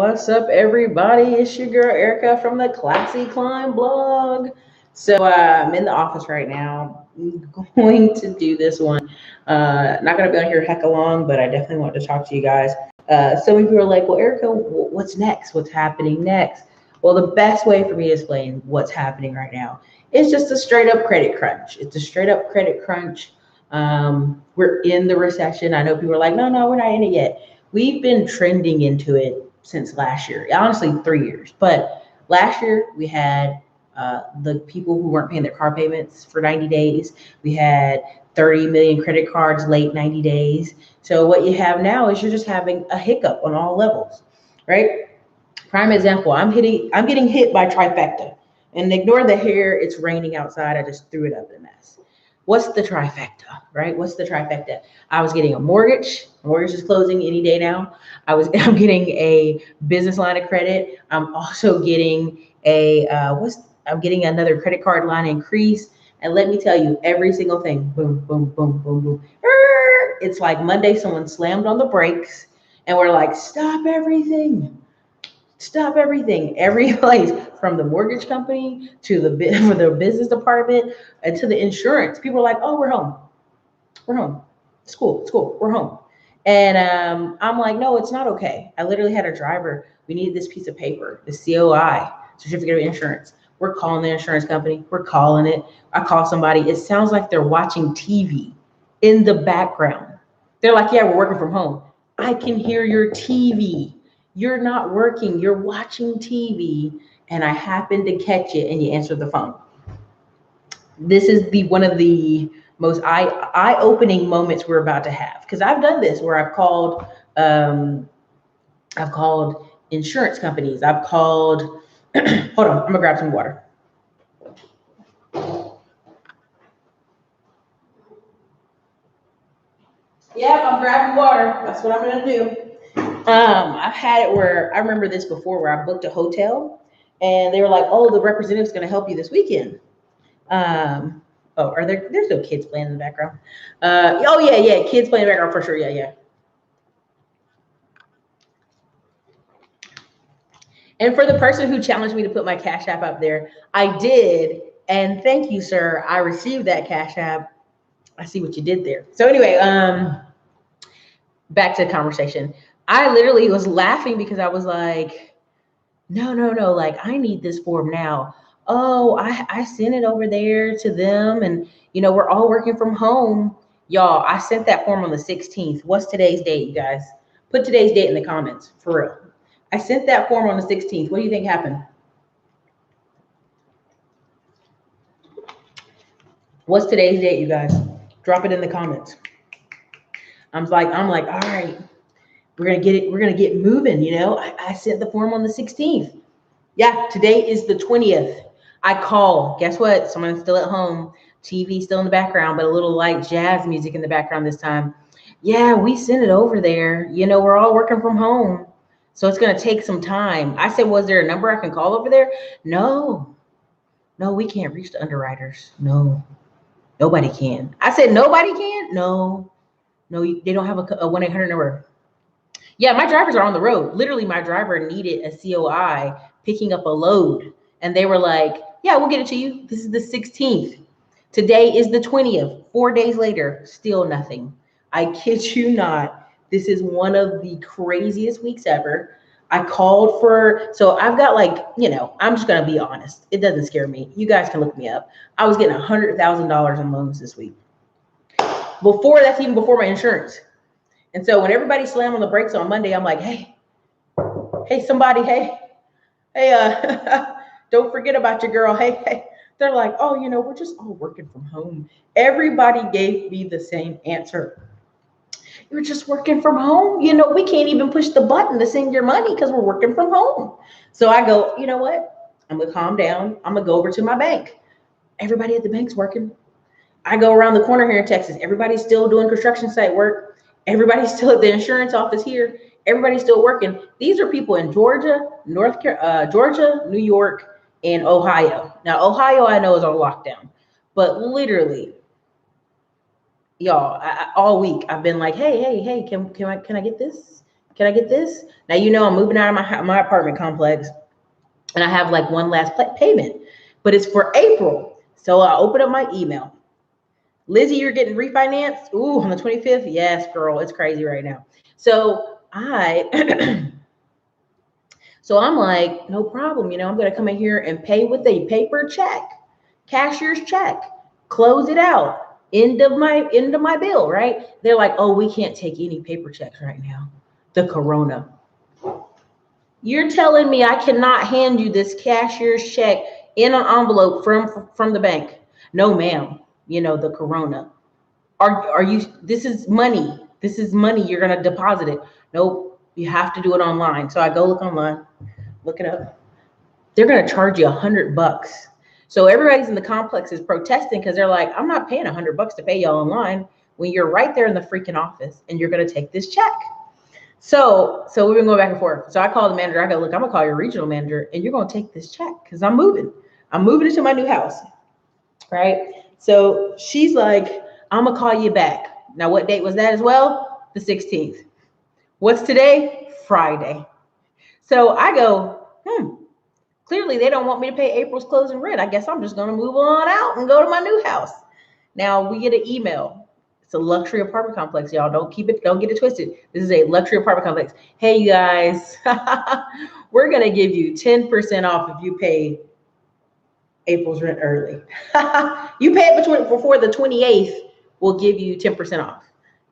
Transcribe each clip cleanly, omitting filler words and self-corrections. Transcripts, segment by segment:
What's up, everybody? It's your girl Erica from the Classy Climb blog. So I'm in the office right now. I'm going to do this one. Not going to be on here hecka long, but I definitely want to talk to you guys. Some of you are like, well, Erica, what's next? What's happening next? Well, the best way for me to explain what's happening right now is just a straight up credit crunch. It's a straight up credit crunch. We're in the recession. I know people are like, no, we're not in it yet. We've been trending into it since last year, honestly 3 years. But last year we had the people who weren't paying their car payments for 90 days. We had 30 million credit cards late 90 days. So what you have now is you're just having a hiccup on all levels, right? Prime example, I'm getting hit by Trifecta. And ignore the hair, it's raining outside. I just threw it up in a mess. What's the trifecta, right? What's the trifecta? I was getting a mortgage. Mortgage is closing any day now. I'm getting a business line of credit. I'm also getting I'm getting another credit card line increase. And let me tell you, every single thing, boom, boom, boom, boom, boom. It's like Monday, someone slammed on the brakes and we're like, stop everything. Stop everything, every place, from the mortgage company to the business department and to the insurance. People are like, oh, we're home, school, we're home. And I'm like, no, it's not okay. I literally had a driver. We needed this piece of paper, the COI, certificate of insurance. We're calling the insurance company. We're calling it. I call somebody. It sounds like they're watching TV in the background. They're like, yeah, we're working from home. I can hear your TV. You're not working, you're watching TV, and I happen to catch it and you answer the phone. This is one of the most eye-opening moments we're about to have. Because I've done this where I've called insurance companies. I've called, hold on, I'm gonna grab some water. Yeah, I'm grabbing water. That's what I'm gonna do. I've had it where I remember this before where I booked a hotel and they were like, oh, the representative's going to help you this weekend. There's no kids playing in the background. Oh yeah. Kids playing in the background for sure. Yeah. And for the person who challenged me to put my Cash App up there, I did. And thank you, sir. I received that Cash App. I see what you did there. So anyway, back to the conversation. I literally was laughing because I was like, no, like I need this form now. Oh, I sent it over there to them and we're all working from home. Y'all, I sent that form on the 16th. What's today's date, you guys? Put today's date in the comments, for real. I sent that form on the 16th. What do you think happened? What's today's date, you guys? Drop it in the comments. I'm like, all right. We're gonna get moving, I sent the form on the 16th. Yeah, today is the 20th. I call. Guess what? Someone's still at home. TV still in the background, but a little like jazz music in the background this time. Yeah, we sent it over there. We're all working from home. So it's gonna take some time. I said, was there a number I can call over there? No, we can't reach the underwriters. No, nobody can. I said, nobody can? No, they don't have a 1-800 number. Yeah, my drivers are on the road. Literally, my driver needed a COI picking up a load. And they were like, yeah, we'll get it to you. This is the 16th. Today is the 20th. 4 days later, still nothing. I kid you not. This is one of the craziest weeks ever. I called so I've got I'm just going to be honest. It doesn't scare me. You guys can look me up. I was getting $100,000 in loans this week. That's even before my insurance. And so when everybody slammed on the brakes on Monday, I'm like, hey, somebody, hey, don't forget about your girl. Hey. They're like, oh, we're just all working from home. Everybody gave me the same answer. You're just working from home. We can't even push the button to send your money because we're working from home. So I go, you know what? I'm going to calm down. I'm going to go over to my bank. Everybody at the bank's working. I go around the corner here in Texas. Everybody's still doing construction site work. Everybody's still at the insurance office here. Everybody's still working. These are people in Georgia, Georgia, New York, and Ohio. Now, Ohio, I know, is on lockdown. But literally, y'all, all week, I've been like, hey, can I get this? Can I get this? Now, you know, I'm moving out of my apartment complex and I have like one last payment, but it's for April. So I open up my email. Lizzie, you're getting refinanced? Ooh, on the 25th? Yes, girl, it's crazy right now. So so I'm like, no problem. You know, I'm going to come in here and pay with a paper check, cashier's check, close it out, end of my bill, right? They're like, oh, we can't take any paper checks right now. The corona. You're telling me I cannot hand you this cashier's check in an envelope from the bank? No, ma'am. You know, the corona. Are you, this is money. This is money. You're going to deposit it. Nope. You have to do it online. So I go look online, look it up. They're going to charge you $100. So everybody's in the complex is protesting because they're like, I'm not paying $100 to pay you online when you're right there in the freaking office and you're going to take this check. So we've been going back and forth. So I call the manager. I go, look, I'm going to call your regional manager and you're going to take this check because I'm moving. I'm moving into my new house. Right. So she's like, I'm going to call you back. Now, what date was that as well? The 16th. What's today? Friday. So I go, clearly they don't want me to pay April's closing rent. I guess I'm just going to move on out and go to my new house. Now we get an email. It's a luxury apartment complex, y'all. Don't get it twisted. This is a luxury apartment complex. Hey, you guys, we're going to give you 10% off if you pay April's rent early. You pay it before the 28th, we'll give you 10% off.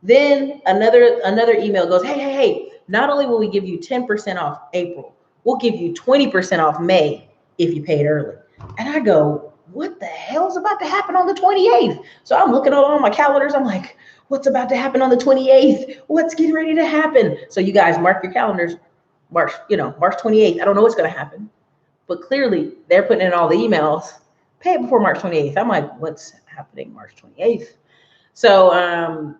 Then another email goes, hey, not only will we give you 10% off April, we'll give you 20% off May if you pay it early. And I go, what the hell's about to happen on the 28th? So I'm looking at all my calendars. I'm like, what's about to happen on the 28th? What's getting ready to happen? So you guys mark your calendars, March 28th. I don't know what's going to happen, but clearly they're putting in all the emails, pay it before March 28th. I'm like, what's happening March 28th? So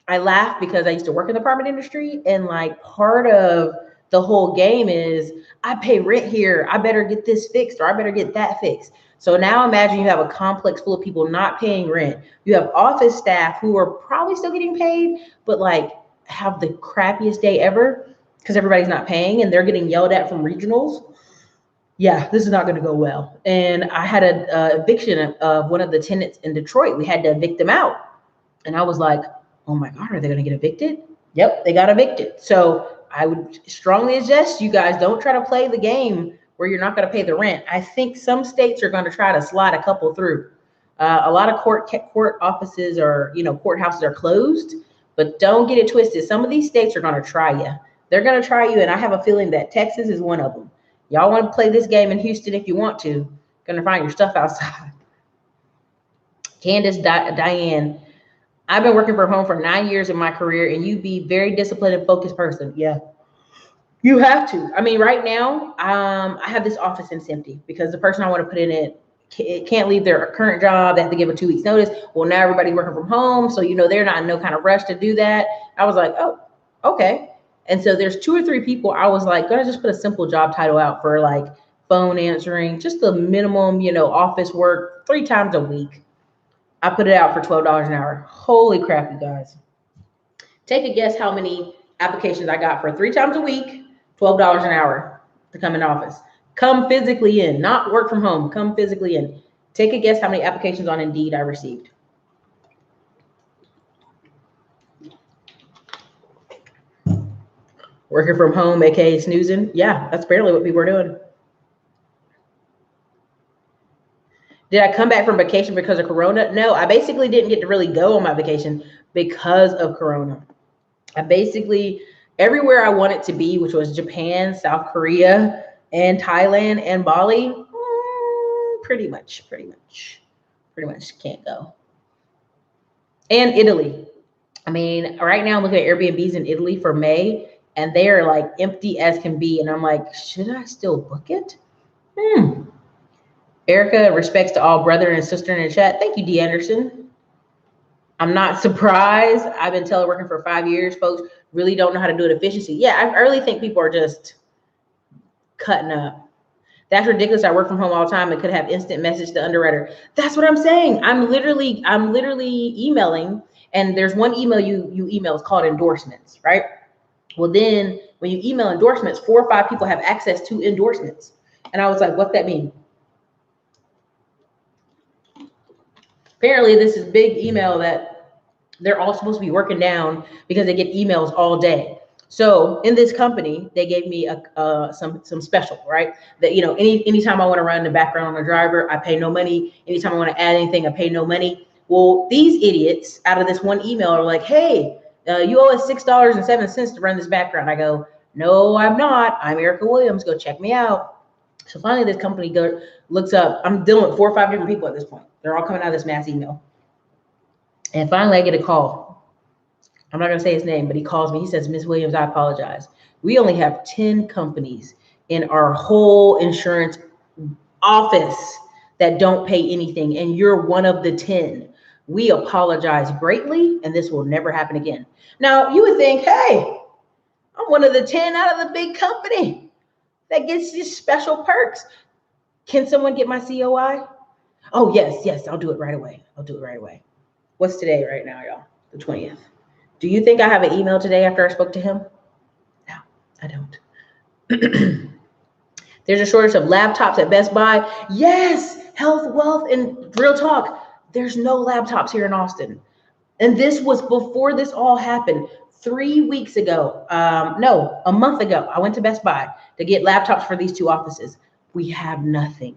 I laugh because I used to work in the apartment industry, and like part of the whole game is I pay rent here. I better get this fixed or I better get that fixed. So now imagine you have a complex full of people not paying rent. You have office staff who are probably still getting paid, but like have the crappiest day ever because everybody's not paying and they're getting yelled at from regionals. Yeah, this is not going to go well. And I had a eviction of one of the tenants in Detroit. We had to evict them out. And I was like, oh my God, are they going to get evicted? Yep, they got evicted. So I would strongly suggest you guys don't try to play the game where you're not going to pay the rent. I think some states are going to try to slide a couple through. A lot of court offices or courthouses are closed, but don't get it twisted. Some of these states are going to try you. They're going to try you, and I have a feeling that Texas is one of them. Y'all want to play this game in Houston if you want to. Going to find your stuff outside. Candace, Diane, I've been working from home for 9 years in my career, and you be very disciplined and focused person. Yeah, you have to. I mean, right now, I have this office and it's empty because the person I want to put in it can't leave their current job. They have to give a 2 weeks notice. Well, now everybody's working from home, so they're not in no kind of rush to do that. I was like, oh, okay. And so there's 2 or 3 people. I was like, gonna just put a simple job title out for like phone answering, just the minimum, office work 3 times a week. I put it out for $12 an hour. Holy crap, you guys. Take a guess how many applications I got for 3 times a week, $12 an hour to come in office. Come physically in, not work from home. Come physically in. Take a guess how many applications on Indeed I received. Working from home, aka snoozing. Yeah, that's barely what people are doing. Did I come back from vacation because of Corona? No, I basically didn't get to really go on my vacation because of Corona. I basically, everywhere I wanted to be, which was Japan, South Korea, and Thailand and Bali, pretty much can't go. And Italy. I mean, right now I'm looking at Airbnbs in Italy for May, and they are like empty as can be. And I'm like, should I still book it? Erica, respects to all brother and sister in the chat. Thank you, D. Anderson. I'm not surprised. I've been teleworking for 5 years. Folks really don't know how to do it efficiency. Yeah, I really think people are just cutting up. That's ridiculous. I work from home all the time and could have instant message to underwriter. That's what I'm saying. I'm literally emailing, and there's one email you email is called endorsements, right? Well, then when you email endorsements, 4 or 5 people have access to endorsements. And I was like, what's that mean? Apparently, this is big email that they're all supposed to be working down because they get emails all day. So in this company, they gave me some special, right? That, you know, anytime I want to run the background on a driver, I pay no money. Anytime I want to add anything, I pay no money. Well, these idiots out of this one email are like, hey, you owe us $6.07 to run this background. I go, no, I'm not. I'm Erica Williams. Go check me out. So finally, this company looks up. I'm dealing with 4 or 5 different people at this point. They're all coming out of this mass email. And finally, I get a call. I'm not going to say his name, but he calls me. He says, Ms. Williams, I apologize. We only have 10 companies in our whole insurance office that don't pay anything, and you're one of the 10. We apologize greatly, and this will never happen again. Now, you would think, hey, I'm one of the 10 out of the big company that gets these special perks. Can someone get my COI? Oh, yes, I'll do it right away. What's today right now, y'all? The 20th. Do you think I have an email today after I spoke to him? No, I don't. There's a shortage of laptops at Best Buy. Yes, health, wealth, and real talk. There's no laptops here in Austin. And this was before this all happened. 3 weeks ago, no, a month ago, I went to Best Buy to get laptops for these 2 offices. We have nothing.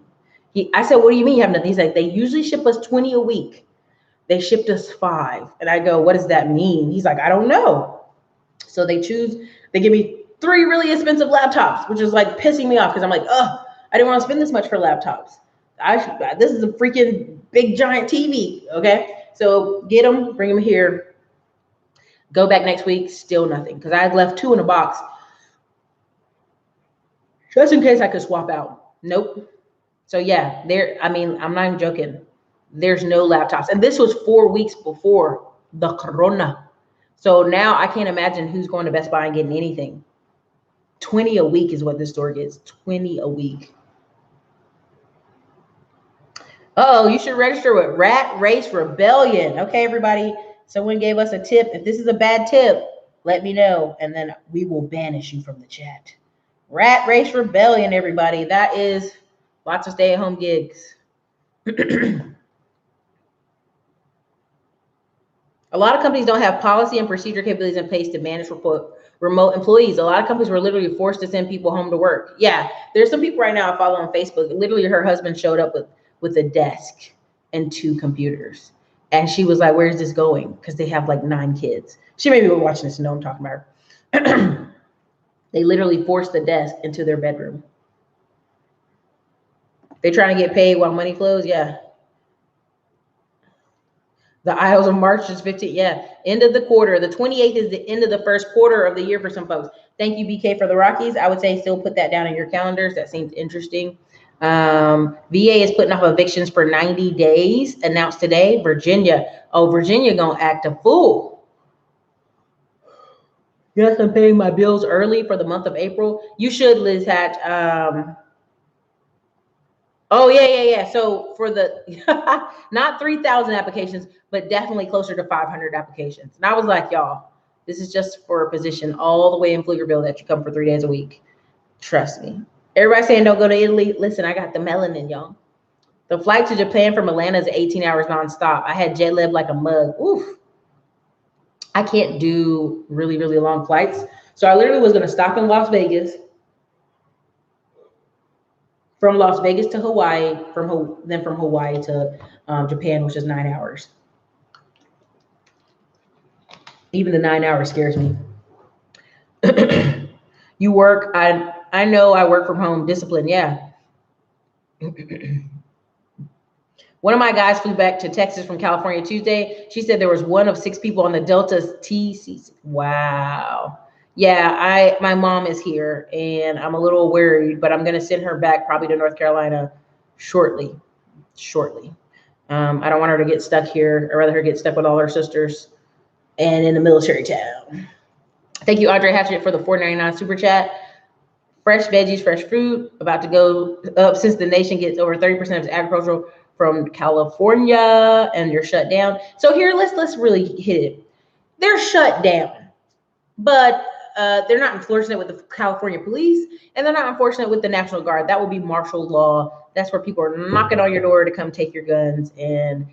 I said, what do you mean you have nothing? He's like, they usually ship us 20 a week. They shipped us 5. And I go, what does that mean? He's like, I don't know. So they give me 3 really expensive laptops, which is like pissing me off because I'm like, oh, I didn't want to spend this much for laptops. This is a freaking big giant TV. Okay. So get them, bring them here. Go back next week, still nothing. Because I had left 2 in a box just in case I could swap out. Nope. So yeah, I'm not even joking. There's no laptops. And this was 4 weeks before the corona. So now I can't imagine who's going to Best Buy and getting anything. 20 a week is what this store gets. 20 a week. Oh, you should register with Rat Race Rebellion. Okay, everybody. Someone gave us a tip. If this is a bad tip, let me know, and then we will banish you from the chat. Rat Race Rebellion, everybody. That is lots of stay-at-home gigs. A lot of companies don't have policy and procedure capabilities in place to manage remote employees. A lot of companies were literally forced to send people home to work. Yeah, there's some people right now I follow on Facebook. Literally, her husband showed up with a desk and 2 computers. And she was like, where's this going? Because they have like 9 kids. She may be watching this and know I'm talking about her. They literally forced the desk into their bedroom. They trying to get paid while money flows? Yeah. The Isles of March is 15. Yeah. End of the quarter. The 28th is the end of the first quarter of the year for some folks. Thank you, BK, for the Rockies. I would say still put that down in your calendars. That seems interesting. VA is putting off evictions for 90 days, announced today. Virginia. Oh, Virginia gonna act a fool. Yes, I'm paying my bills early for the month of April. You should, Liz Hatch. Oh, yeah. So for the, not 3,000 applications, but definitely closer to 500 applications. And I was like, y'all, this is just for a position all the way in Pflugerville that you come for 3 days a week. Trust me. Everybody saying don't go to Italy. Listen, I got the melanin, y'all. The flight to Japan from Atlanta is 18 hours nonstop. I had jet lag like a mug. Oof. I can't do really, really long flights. So I literally was going to stop in Las Vegas. From Las Vegas to Hawaii, then from Hawaii to Japan, which is 9 hours. Even the 9 hours scares me. You work, I know I work from home, discipline, yeah. One of my guys flew back to Texas from California Tuesday. She said there was 1 of 6 people on the Delta's TC. Wow. Yeah, my mom is here and I'm a little worried, but I'm going to send her back probably to North Carolina shortly. I don't want her to get stuck here. I'd rather her get stuck with all her sisters and in a military town. Thank you, Audrey Hatchett, for the $4.99 super chat. Fresh veggies, fresh fruit, about to go up since the nation gets over 30% of its agricultural from California and you're shut down. So here, let's really hit it. They're shut down, but they're not enforcing it with the California police, and they're not enforcing it with the National Guard. That would be martial law. That's where people are knocking on your door to come take your guns. And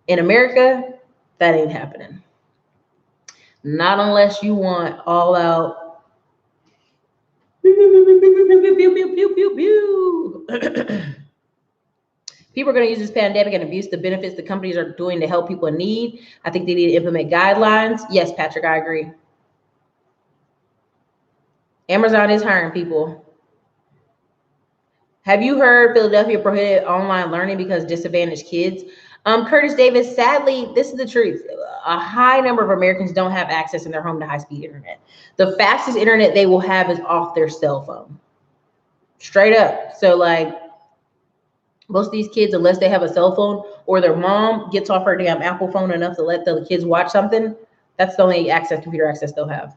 in America, that ain't happening. Not unless you want all out. People are going to use this pandemic and abuse the benefits the companies are doing to help people in need. I think they need to implement guidelines. Yes, Patrick, I agree. Amazon is hiring people. Have you heard Philadelphia prohibited online learning because disadvantaged kids? Curtis Davis, sadly, this is the truth. A high number of Americans don't have access in their home to high-speed internet. The fastest internet they will have is off their cell phone. Straight up. So like, most of these kids, unless they have a cell phone or their mom gets off her damn Apple phone enough to let the kids watch something, that's the only computer access they'll have.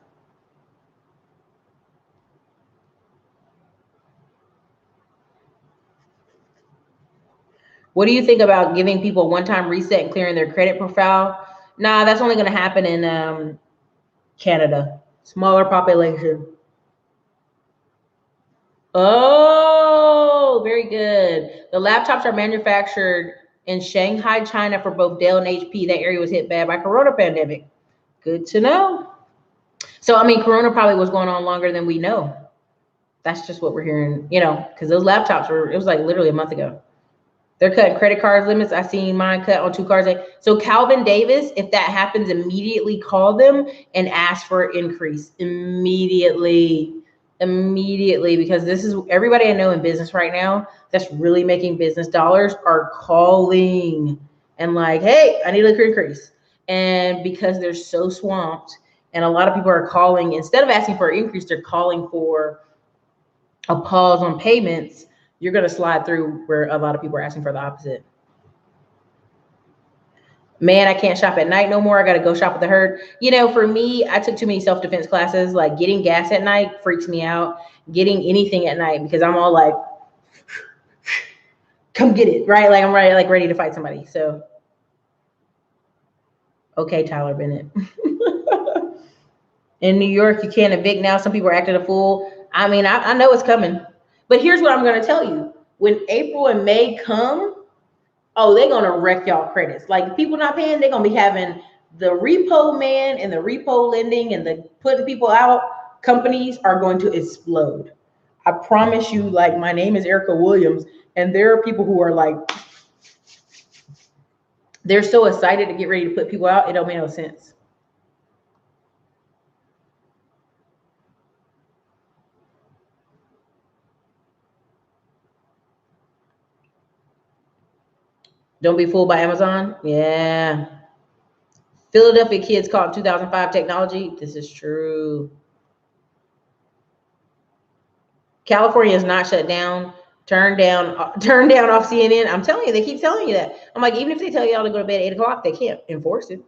What do you think about giving people a one-time reset and clearing their credit profile? Nah, that's only going to happen in Canada. Smaller population. Oh, very good. The laptops are manufactured in Shanghai, China for both Dell and HP. That area was hit bad by Corona pandemic. Good to know. So, I mean, Corona probably was going on longer than we know. That's just what we're hearing, because those laptops it was like literally a month ago. They're cutting credit card limits. I seen mine cut on 2 cards. So Calvin Davis, if that happens, immediately call them and ask for an increase immediately, because this is everybody I know in business right now that's really making business dollars are calling and like, hey, I need a increase. And because they're so swamped and a lot of people are calling, instead of asking for an increase, they're calling for a pause on payments. You're going to slide through where a lot of people are asking for the opposite. Man, I can't shop at night no more. I got to go shop with the herd. For me, I took too many self-defense classes. Like getting gas at night freaks me out. Getting anything at night, because I'm all like, come get it, right? Like I'm ready to fight somebody. So, okay, Tyler Bennett. In New York, you can't evict now. Some people are acting a fool. I mean, I know it's coming. But here's what I'm going to tell you. When April and May come, they're going to wreck y'all credits. Like, people not paying, they're going to be having the repo man and the repo lending and the putting people out. Companies are going to explode. I promise you, like, my name is Erica Williams, and there are people who are like, they're so excited to get ready to put people out, it don't make no sense. Don't be fooled by Amazon. Yeah. Philadelphia kids caught 2005 technology. This is true. California is not shut down. Turn down off CNN. I'm telling you, they keep telling you that. I'm like, even if they tell y'all to go to bed at 8 o'clock, they can't enforce it.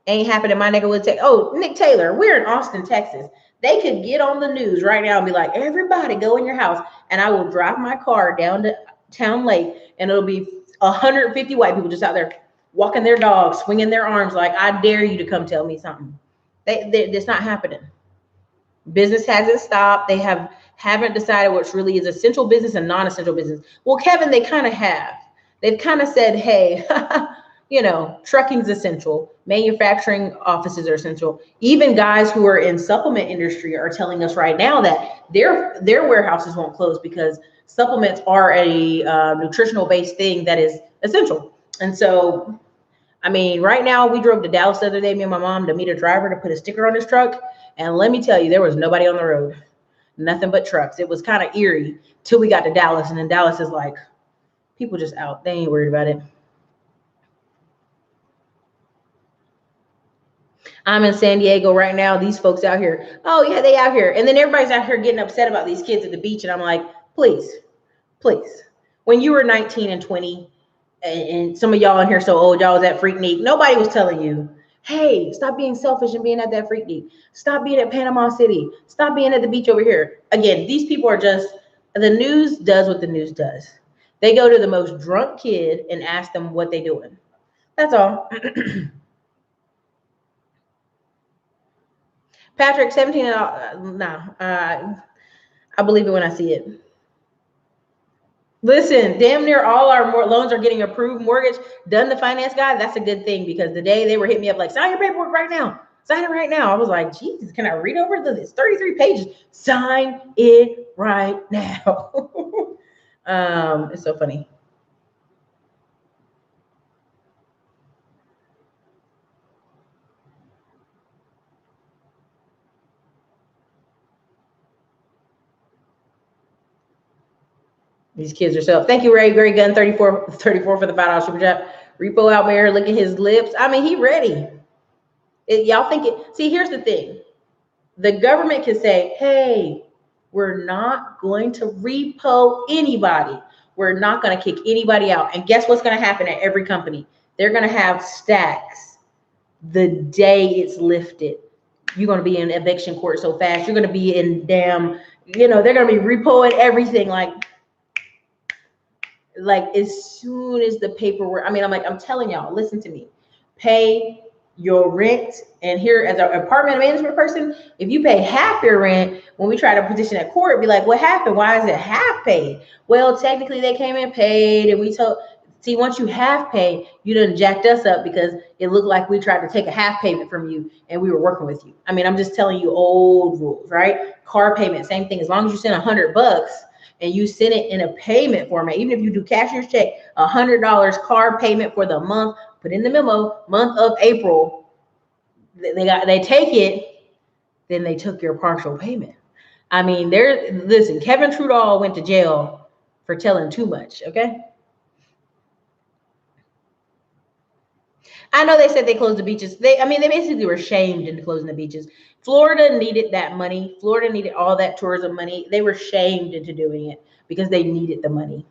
Ain't happening in my neighborhood. Nick Taylor, we're in Austin, Texas. They could get on the news right now and be like, everybody go in your house. And I will drive my car down to Town Lake, and it'll be 150 white people just out there walking their dogs, swinging their arms like, I dare you to come tell me something. It's not happening. Business hasn't stopped. They haven't decided what really is essential business and non-essential business. Well, Kevin, they kind of have. They've kind of said, hey, trucking's essential. Manufacturing offices are essential. Even guys who are in supplement industry are telling us right now that their warehouses won't close because supplements are a nutritional based thing that is essential. And so, I mean, right now we drove to Dallas the other day, me and my mom, to meet a driver to put a sticker on his truck. And let me tell you, there was nobody on the road, nothing but trucks. It was kind of eerie till we got to Dallas. And then Dallas is like, people just out. They ain't worried about it. I'm in San Diego right now. These folks out here, oh yeah, they out here. And then everybody's out here getting upset about these kids at the beach. And I'm like, please. When you were 19 and 20, and some of y'all in here so old, y'all was at Freaknik, nobody was telling you, hey, stop being selfish and being at that Freaknik. Stop being at Panama City. Stop being at the beach over here. Again, these people are just, the news does what the news does. They go to the most drunk kid and ask them what they doing. That's all. Patrick, 17, I believe it when I see it. Listen, damn near all our loans are getting approved. Mortgage done. The finance guy, that's a good thing, because the day they were hitting me up like, sign your paperwork right now. Sign it right now. I was like, Jesus, can I read over this? 33 pages. Sign it right now. It's so funny. These kids are so. Thank you, Ray. Great gun 34 for the $5 super chat. Repo out there, look at his lips. I mean, he ready. Y'all think it? See, here's the thing. The government can say, hey, we're not going to repo anybody. We're not going to kick anybody out. And guess what's going to happen at every company? They're going to have stacks the day it's lifted. You're going to be in eviction court so fast. You're going to be in damn, they're going to be repoing everything like as soon as the paperwork. I mean, I'm telling y'all, listen to me. Pay your rent. And here, as an apartment management person, if you pay half your rent, when we try to petition at court, be like, what happened? Why is it half paid? Well, technically they came and paid, and we told. See, once you half pay, you done jacked us up because it looked like we tried to take a half payment from you and we were working with you. I mean, I'm just telling you old rules, right? Car payment, same thing. As long as you send $100 and you send it in a payment format, even if you do cashier's check, $100 car payment for the month, put in the memo, month of April, they take it, then they took your partial payment. I mean, listen, Kevin Trudeau went to jail for telling too much, okay? I know they said they closed the beaches. They basically were shamed into closing the beaches. Florida needed that money. Florida needed all that tourism money. They were shamed into doing it because they needed the money.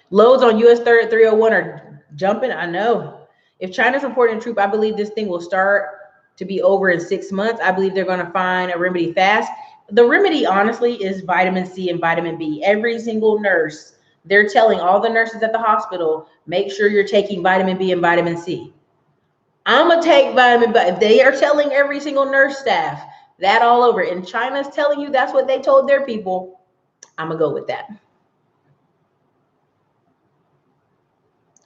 Loads on US 301 are jumping. I know. If China's reporting a troop, I believe this thing will start to be over in 6 months. I believe they're going to find a remedy fast. The remedy, honestly, is vitamin C and vitamin B. Every single nurse, they're telling all the nurses at the hospital, make sure you're taking vitamin B and vitamin C. I'm going to take vitamin B. If they are telling every single nurse staff that all over, and China's telling you that's what they told their people, I'm going to go with that.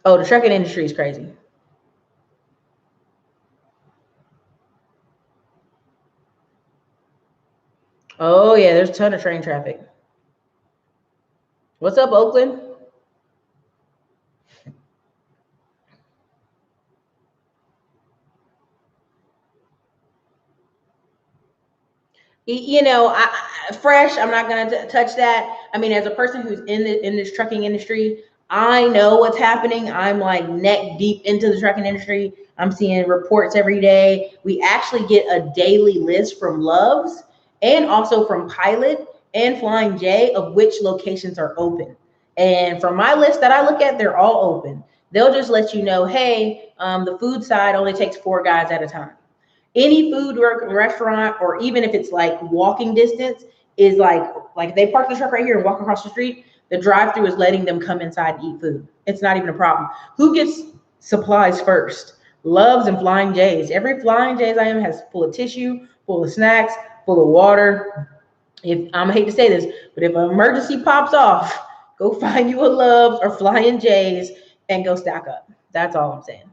Oh, the trucking industry is crazy. Oh, yeah, there's a ton of train traffic. What's up, Oakland? Fresh, I'm not going to touch that. I mean, as a person who's in this trucking industry, I know what's happening. I'm like neck deep into the trucking industry. I'm seeing reports every day. We actually get a daily list from Loves and also from Pilot and Flying J of which locations are open. And from my list that I look at, they're all open. They'll just let you know, hey, the food side only takes 4 guys at a time. Any food restaurant, or even if it's like walking distance, is like they park the truck right here and walk across the street, the drive-through is letting them come inside and eat food. It's not even a problem. Who gets supplies first? Loves and Flying J's. Every Flying J's I am has full of tissue, full of snacks, full of water. If I hate to say this, but if an emergency pops off, go find you a Loves or Flying J's and go stack up. That's all I'm saying.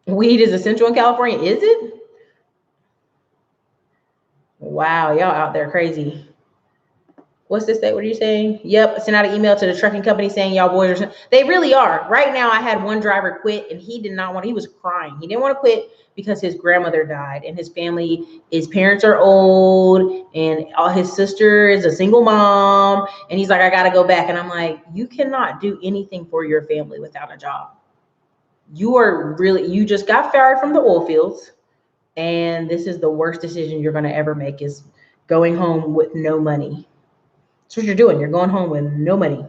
Weed is essential in California, is it? Wow, y'all out there crazy. What's this state? What are you saying? Yep, sent out an email to the trucking company saying y'all boys are. They really are. Right now, I had one driver quit, and he did not want. He was crying. He didn't want to quit because his grandmother died, and his family, his parents are old, and all his sister is a single mom, and he's like, I gotta go back. And I'm like, you cannot do anything for your family without a job. You just got fired from the oil fields. And this is the worst decision you're going to ever make, is going home with no money. That's what you're doing. You're going home with no money.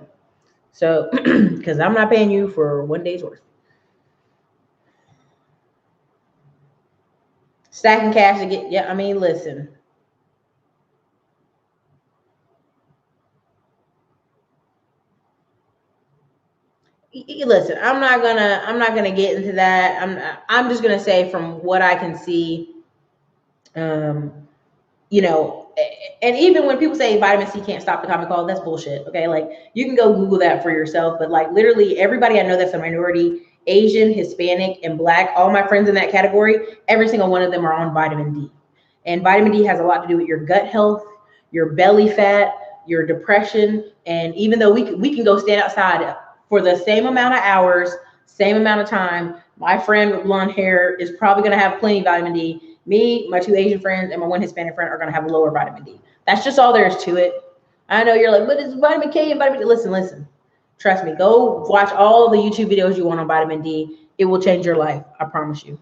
So, because I'm not paying you for 1 day's worth. Stacking cash to get, yeah, I mean, listen. Listen, I'm not gonna get into that. I'm just gonna say from what I can see, um, you know, and even when people say vitamin C can't stop the common cold, that's bullshit. Okay, like you can go Google that for yourself. But like literally everybody I know that's a minority, Asian, Hispanic, and Black, all my friends in that category, every single one of them are on vitamin D. And vitamin D has a lot to do with your gut health, your belly fat, your depression. And even though we can go stand outside for the same amount of hours, same amount of time, my friend with blonde hair is probably going to have plenty of vitamin D. Me, my two Asian friends, and my one Hispanic friend are going to have lower vitamin D. That's just all there is to it. I know you're like, but it's vitamin K and vitamin D. Listen. Trust me. Go watch all the YouTube videos you want on vitamin D. It will change your life. I promise you.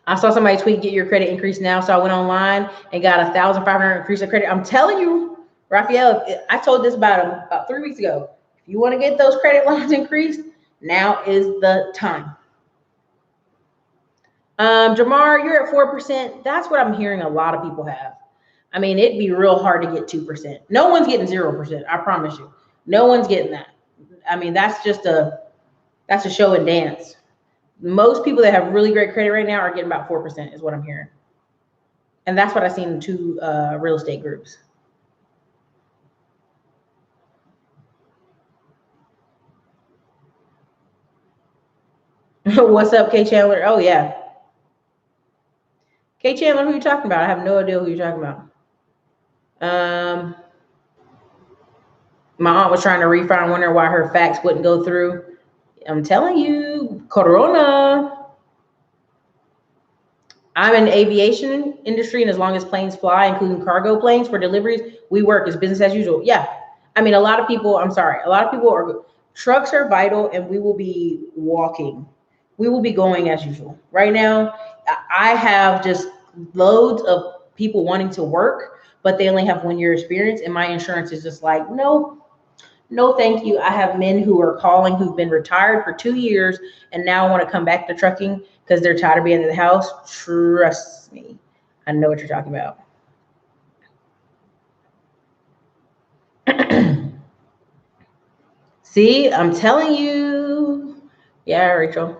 I saw somebody tweet, get your credit increase now. So I went online and got 1,500 increase of credit. I'm telling you, Raphael, I told this about 3 weeks ago. If you want to get those credit lines increased, now is the time. Jamar, you're at 4%. That's what I'm hearing a lot of people have. I mean, it'd be real hard to get 2%. No one's getting 0%. I promise you. No one's getting that. I mean, that's a show and dance. Most people that have really great credit right now are getting about 4% is what I'm hearing. And that's what I've seen in two real estate groups. What's up, K Chandler? Oh yeah. K Chandler, who you talking about? I have no idea who you're talking about. My aunt was trying to refund, wondering why her fax wouldn't go through. I'm telling you, Corona. I'm in the aviation industry, and as long as planes fly, including cargo planes for deliveries, we work as business as usual. Yeah. I mean, a lot of people are, trucks are vital, and we will be walking. We will be going as usual. Right now, I have just loads of people wanting to work, but they only have 1 year experience, and my insurance is just like, no, thank you. I have men who are calling who've been retired for 2 years and now want to come back to trucking because they're tired of being in the house. Trust me, I know what you're talking about. See, I'm telling you. Yeah, Rachel.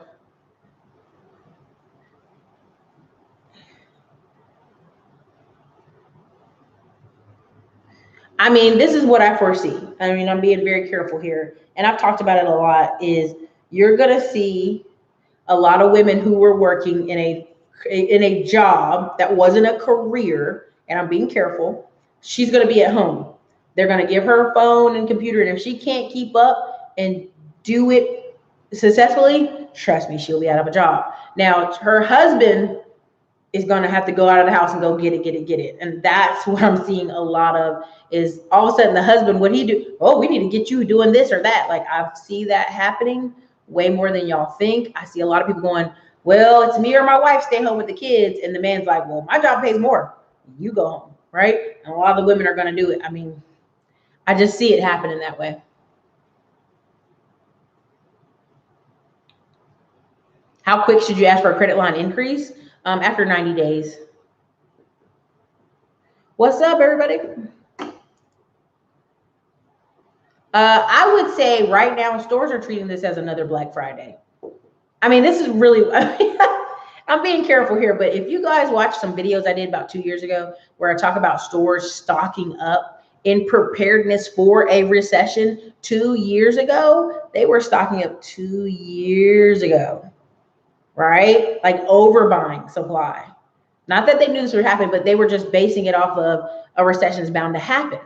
I mean, this is what I foresee. I mean, I'm being very careful here, and I've talked about it a lot. Is you're gonna see a lot of women who were working in a job that wasn't a career, and I'm being careful. She's gonna be at home. They're gonna give her a phone and computer, and if she can't keep up and do it successfully, trust me, she'll be out of a job. Now, her husband is going to have to go out of the house and go get it. And that's what I'm seeing a lot of is all of a sudden the husband, what he do? Oh, we need to get you doing this or that. Like I see that happening way more than y'all think. I see a lot of people going, well, it's me or my wife stay home with the kids. And the man's like, well, my job pays more. You go home, right? And a lot of the women are going to do it. I mean, I just see it happening that way. How quick should you ask for a credit line increase? After 90 days. What's up, everybody? I would say right now, stores are treating this as another Black Friday. I mean, this is really, I'm being careful here, but if you guys watch some videos I did about 2 years ago where I talk about stores stocking up in preparedness for a recession 2 years ago, they were stocking up 2 years ago, right? Like overbuying supply. Not that they knew this would happen, but they were just basing it off of a recession is bound to happen.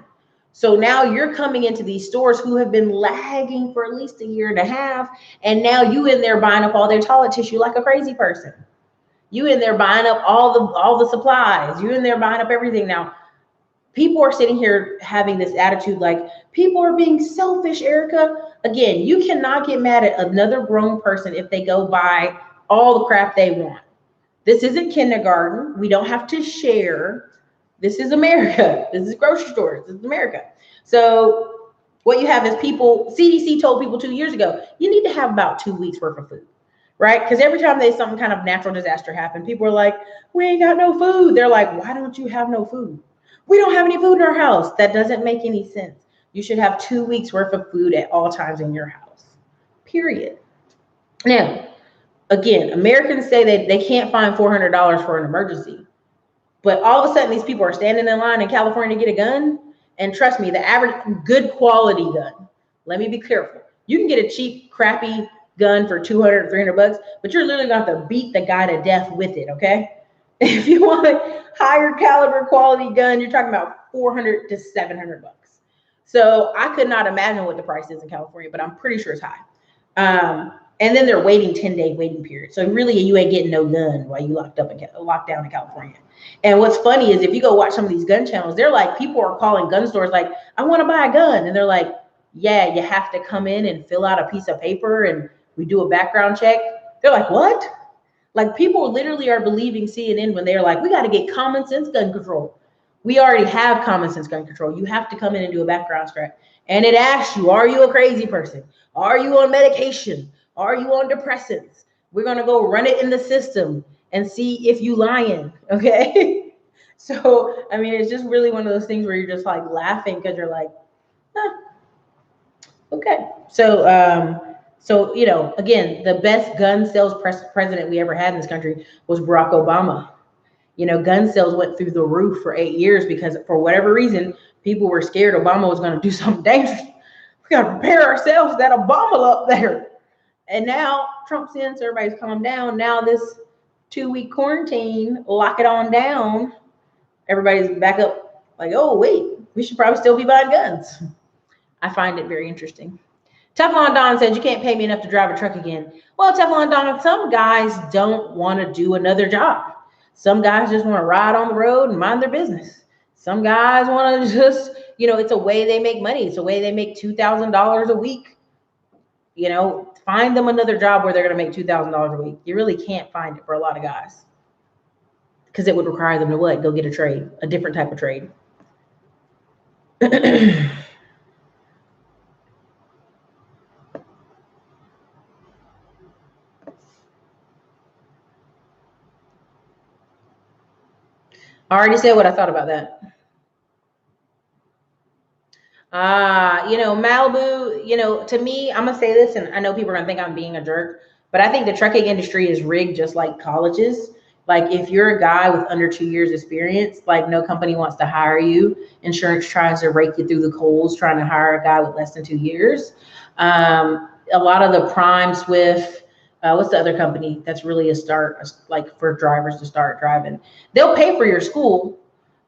So now you're coming into these stores who have been lagging for at least a year and a half, and now you in there buying up all their toilet tissue like a crazy person. You in there buying up all the supplies. You in there buying up everything. Now, people are sitting here having this attitude like people are being selfish, Erica. Again, you cannot get mad at another grown person if they go buy all the crap they want. This isn't kindergarten. We don't have to share. This is America. This is grocery stores. This is America. So what you have is people, CDC told people 2 years ago, you need to have about 2 weeks worth of food, right? Because every time there's some kind of natural disaster happen, people are like, we ain't got no food. They're like, why don't you have no food? We don't have any food in our house. That doesn't make any sense. You should have 2 weeks worth of food at all times in your house, period. Now, again, Americans say that they can't find $400 for an emergency. But all of a sudden, these people are standing in line in California to get a gun. And trust me, the average good quality gun, let me be careful. You can get a cheap, crappy gun for 200, 300 bucks, but you're literally going to have to beat the guy to death with it, okay? If you want a higher caliber quality gun, you're talking about 400 to 700 bucks. So I could not imagine what the price is in California, but I'm pretty sure it's high. And then they're waiting 10-day waiting period. So really, you ain't getting no gun while you locked down in California. And what's funny is if you go watch some of these gun channels, they're like, people are calling gun stores like, I want to buy a gun. And they're like, yeah, you have to come in and fill out a piece of paper and we do a background check. They're like, what? Like, people literally are believing CNN when they're like, we got to get common sense gun control. We already have common sense gun control. You have to come in and do a background check. And it asks you, are you a crazy person? Are you on medication? Are you on depressants? We're going to go run it in the system and see if you lying, okay? So, I mean, it's just really one of those things where you're just like laughing because you're like, okay. So, you know, again, the best gun sales president we ever had in this country was Barack Obama. You know, gun sales went through the roof for 8 years because for whatever reason, people were scared Obama was going to do something dangerous. We got to prepare ourselves that Obama up there. And now Trump's in, so everybody's calmed down. Now this 2-week quarantine, lock it on down. Everybody's back up like, oh, wait, we should probably still be buying guns. I find it very interesting. Teflon Don said, you can't pay me enough to drive a truck again. Well, Teflon Don, some guys don't want to do another job. Some guys just want to ride on the road and mind their business. Some guys want to just, you know, it's a way they make money. It's a way they make $2,000 a week. You know, find them another job where they're going to make $2,000 a week. You really can't find it for a lot of guys because it would require them to what? Go get a trade, a different type of trade. I already said what I thought about that. You know, Malibu, you know, to me, I'm going to say this, and I know people are going to think I'm being a jerk, but I think the trucking industry is rigged just like colleges. Like, if you're a guy with under 2 years experience, like, no company wants to hire you. Insurance tries to rake you through the coals trying to hire a guy with less than 2 years. A lot of the Prime, Swift, what's the other company that's really a start, like for drivers to start driving? They'll pay for your school,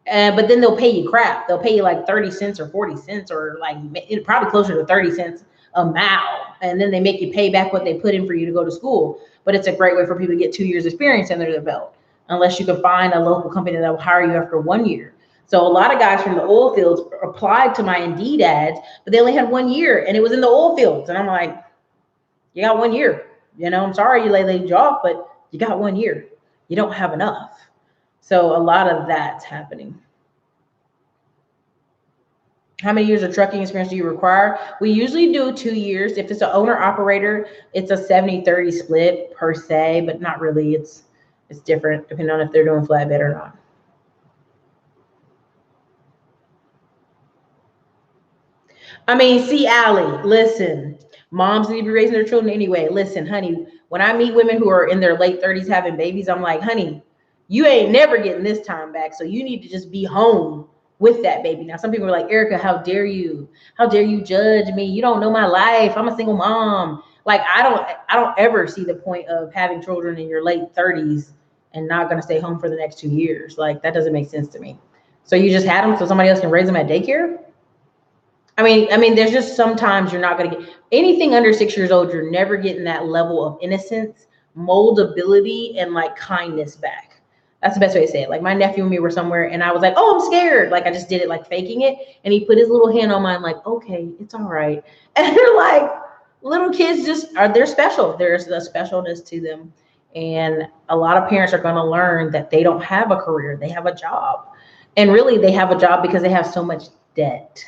but then they'll pay you crap. They'll pay you like 30 cents or 40 cents or like probably closer to 30 cents a mile. And then they make you pay back what they put in for you to go to school. But it's a great way for people to get 2 years experience under their belt, unless you can find a local company that will hire you after 1 year. So a lot of guys from the oil fields applied to my Indeed ads, but they only had 1 year and it was in the oil fields. And I'm like, you got 1 year. You know, I'm sorry you laid you off, but you got 1 year. You don't have enough. So a lot of that's happening. How many years of trucking experience do you require? We usually do 2 years. If it's an owner-operator, it's a 70-30 split per se, but not really. It's different depending on if they're doing flatbed or not. I mean, see, Allie, listen, moms need to be raising their children anyway. Listen, honey, when I meet women who are in their late 30s having babies, I'm like, honey, you ain't never getting this time back. So you need to just be home with that baby. Now, some people are like, Erica, how dare you? How dare you judge me? You don't know my life. I'm a single mom. Like, I don't ever see the point of having children in your late 30s and not going to stay home for the next 2 years. Like, that doesn't make sense to me. So you just had them so somebody else can raise them at daycare? I mean, there's just sometimes you're not going to get anything under 6 years old. You're never getting that level of innocence, moldability, and like kindness back. That's the best way to say it. Like, my nephew and me were somewhere and I was like, oh, I'm scared. Like, I just did it, like faking it. And he put his little hand on mine, like, okay, it's all right. And they're like, little kids they're special. There's a specialness to them. And a lot of parents are going to learn that they don't have a career. They have a job. And really, they have a job because they have so much debt.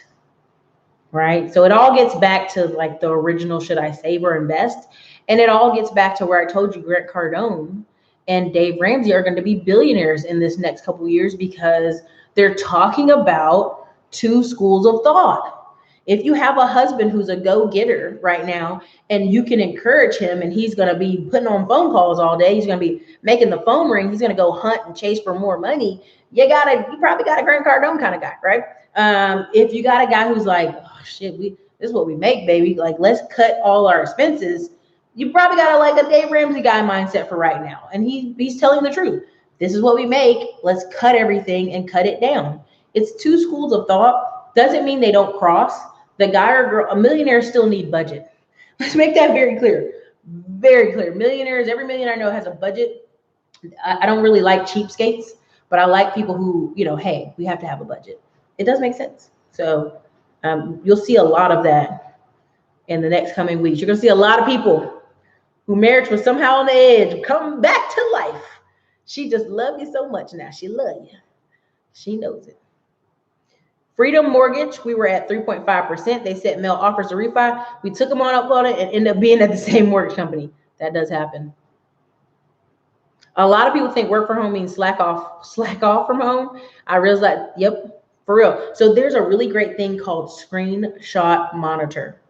Right? So it all gets back to like the original, should I save or invest? And it all gets back to where I told you Grant Cardone and Dave Ramsey are going to be billionaires in this next couple of years because they're talking about two schools of thought. If you have a husband who's a go-getter right now and you can encourage him and he's going to be putting on phone calls all day, he's going to be making the phone ring, he's going to go hunt and chase for more money, you probably got a Grant Cardone kind of guy, right? If you got a guy who's like, oh shit, this is what we make, baby, like let's cut all our expenses, you probably got a Dave Ramsey guy mindset for right now, and he's telling the truth. This is what we make, let's cut everything and cut it down. It's two schools of thought. Doesn't mean they don't cross. The guy or girl, a millionaire still need budget. Let's make that very clear. Very clear. Millionaires, every millionaire I know has a budget. I don't really like cheapskates, but I like people who, hey, we have to have a budget. It does make sense. So you'll see a lot of that in the next coming weeks. You're going to see a lot of people who marriage was somehow on the edge come back to life. She just loved you so much now. She loves you. She knows it. Freedom Mortgage, we were at 3.5%. They sent mail offers to refi. We took them on it and ended up being at the same mortgage company. That does happen. A lot of people think work from home means slack off from home. I realized, yep, for real. So there's a really great thing called Screenshot Monitor.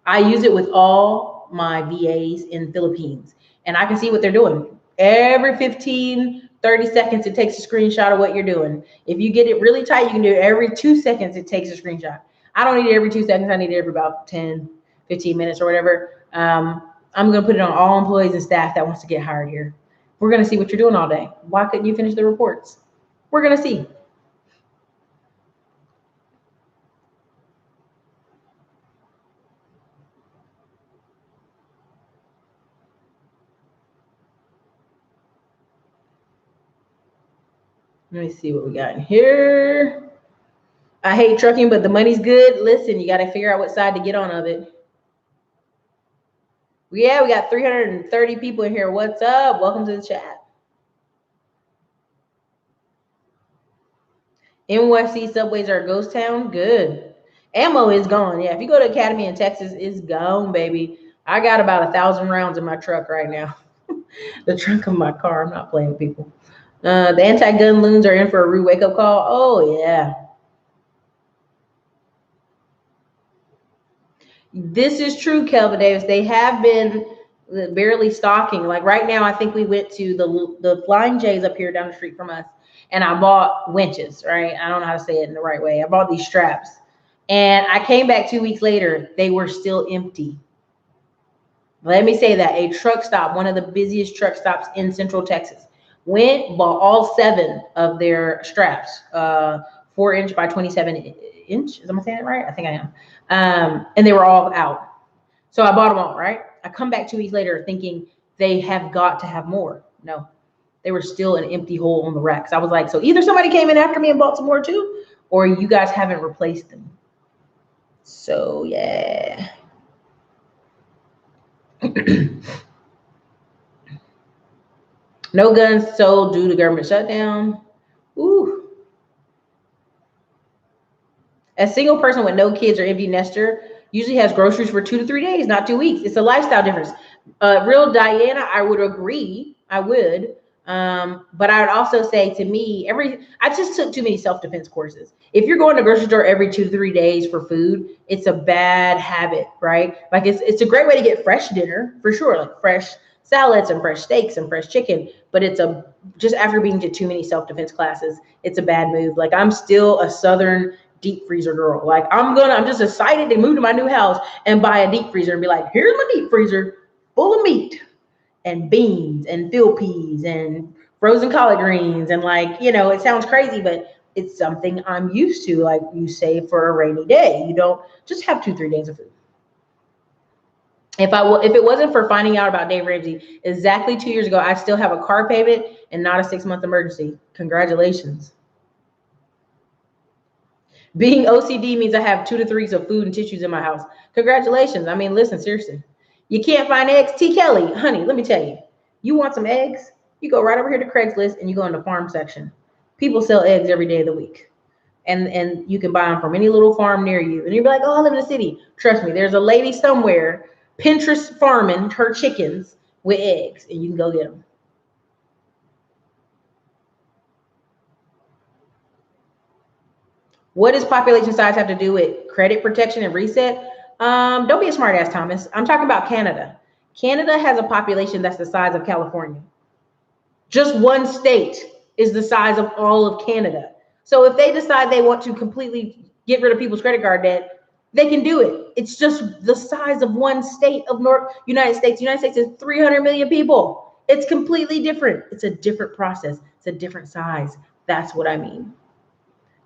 I use it with all my VAs in Philippines, and I can see what they're doing. Every 15, 30 seconds, it takes a screenshot of what you're doing. If you get it really tight, you can do it every 2 seconds, it takes a screenshot. I don't need it every 2 seconds. I need it every about 10, 15 minutes or whatever. I'm going to put it on all employees and staff that wants to get hired here. We're going to see what you're doing all day. Why couldn't you finish the reports? We're going to see. Let me see what we got in here. I hate trucking, but the money's good. Listen, you got to figure out what side to get on of it. Yeah, we got 330 people in here. What's up? Welcome to the chat. NYC subways are a ghost town. Good. Ammo is gone. Yeah, if you go to Academy in Texas, it's gone, baby. I got about 1,000 rounds in my truck right now. The trunk of my car. I'm not playing with people. The anti-gun loons are in for a rude wake-up call. Oh, yeah. This is true, Kelvin Davis. They have been barely stocking. Like right now, I think we went to the Flying J's up here down the street from us, and I bought winches, right? I don't know how to say it in the right way. I bought these straps, and I came back 2 weeks later. They were still empty. Let me say that. A truck stop, one of the busiest truck stops in Central Texas, went, bought all 7 of their straps, 4-inch by 27-inch. Am I saying it right? I think I am. And they were all out. So I bought them all, right? I come back 2 weeks later thinking they have got to have more. No, they were still an empty hole on the racks. I was like, so either somebody came in after me and bought some more too, or you guys haven't replaced them. So yeah. No guns sold due to government shutdown. Ooh. A single person with no kids or empty nester usually has groceries for 2 to 3 days, not 2 weeks. It's a lifestyle difference. Real Diana, I would agree. I would. But I would also say, to me, I just took too many self-defense courses. If you're going to the grocery store every 2 to 3 days for food, it's a bad habit, right? Like it's a great way to get fresh dinner for sure, like fresh salads and fresh steaks and fresh chicken. But just after being to too many self-defense classes, it's a bad move. Like I'm still a Southern deep freezer girl. Like I'm just excited to move to my new house and buy a deep freezer and be like, here's my deep freezer full of meat and beans and field peas and frozen collard greens. And it sounds crazy, but it's something I'm used to. Like you save for a rainy day. You don't just have 2-3 days of food. If it wasn't for finding out about Dave Ramsey exactly 2 years ago, I still have a car payment and not a 6-month emergency. Congratulations. Being OCD means I have 2 to 3 weeks of food and tissues in my house. Congratulations. I mean, listen, seriously. You can't find eggs? T. Kelly, honey, let me tell you. You want some eggs? You go right over here to Craigslist and you go in the farm section. People sell eggs every day of the week. And you can buy them from any little farm near you. And you'll be like, oh, I live in the city. Trust me, there's a lady somewhere, Pinterest farming her chickens with eggs, and you can go get them. What does population size have to do with credit protection and reset? Don't be a smart ass, Thomas. I'm talking about Canada. Canada has a population that's the size of California. Just one state is the size of all of Canada. So if they decide they want to completely get rid of people's credit card debt, they can do it. It's just the size of one state of United States. United States is 300 million people. It's completely different. It's a different process. It's a different size. That's what I mean.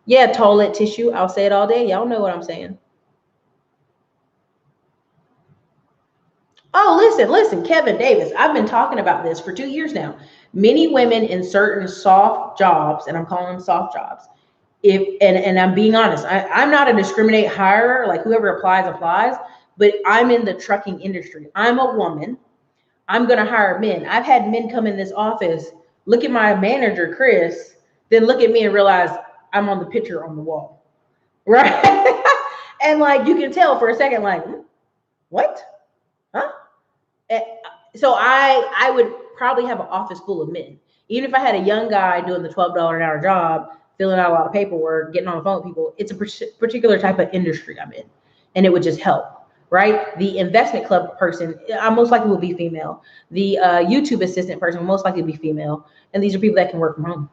Yeah, toilet tissue. I'll say it all day. Y'all know what I'm saying. Oh, listen, Kevin Davis. I've been talking about this for 2 years now. Many women in certain soft jobs, and I'm calling them soft jobs. And I'm being honest, I'm not a discriminate hirer, like whoever applies, but I'm in the trucking industry. I'm a woman. I'm gonna hire men. I've had men come in this office, look at my manager, Chris, then look at me and realize I'm on the picture on the wall. Right? And like you can tell for a second, like, what? Huh? So I would probably have an office full of men. Even if I had a young guy doing the $12 an hour job, filling out a lot of paperwork, getting on the phone with people, it's a particular type of industry I'm in, and it would just help, right? The investment club person, I most likely will be female. The YouTube assistant person will most likely be female, and these are people that can work from home.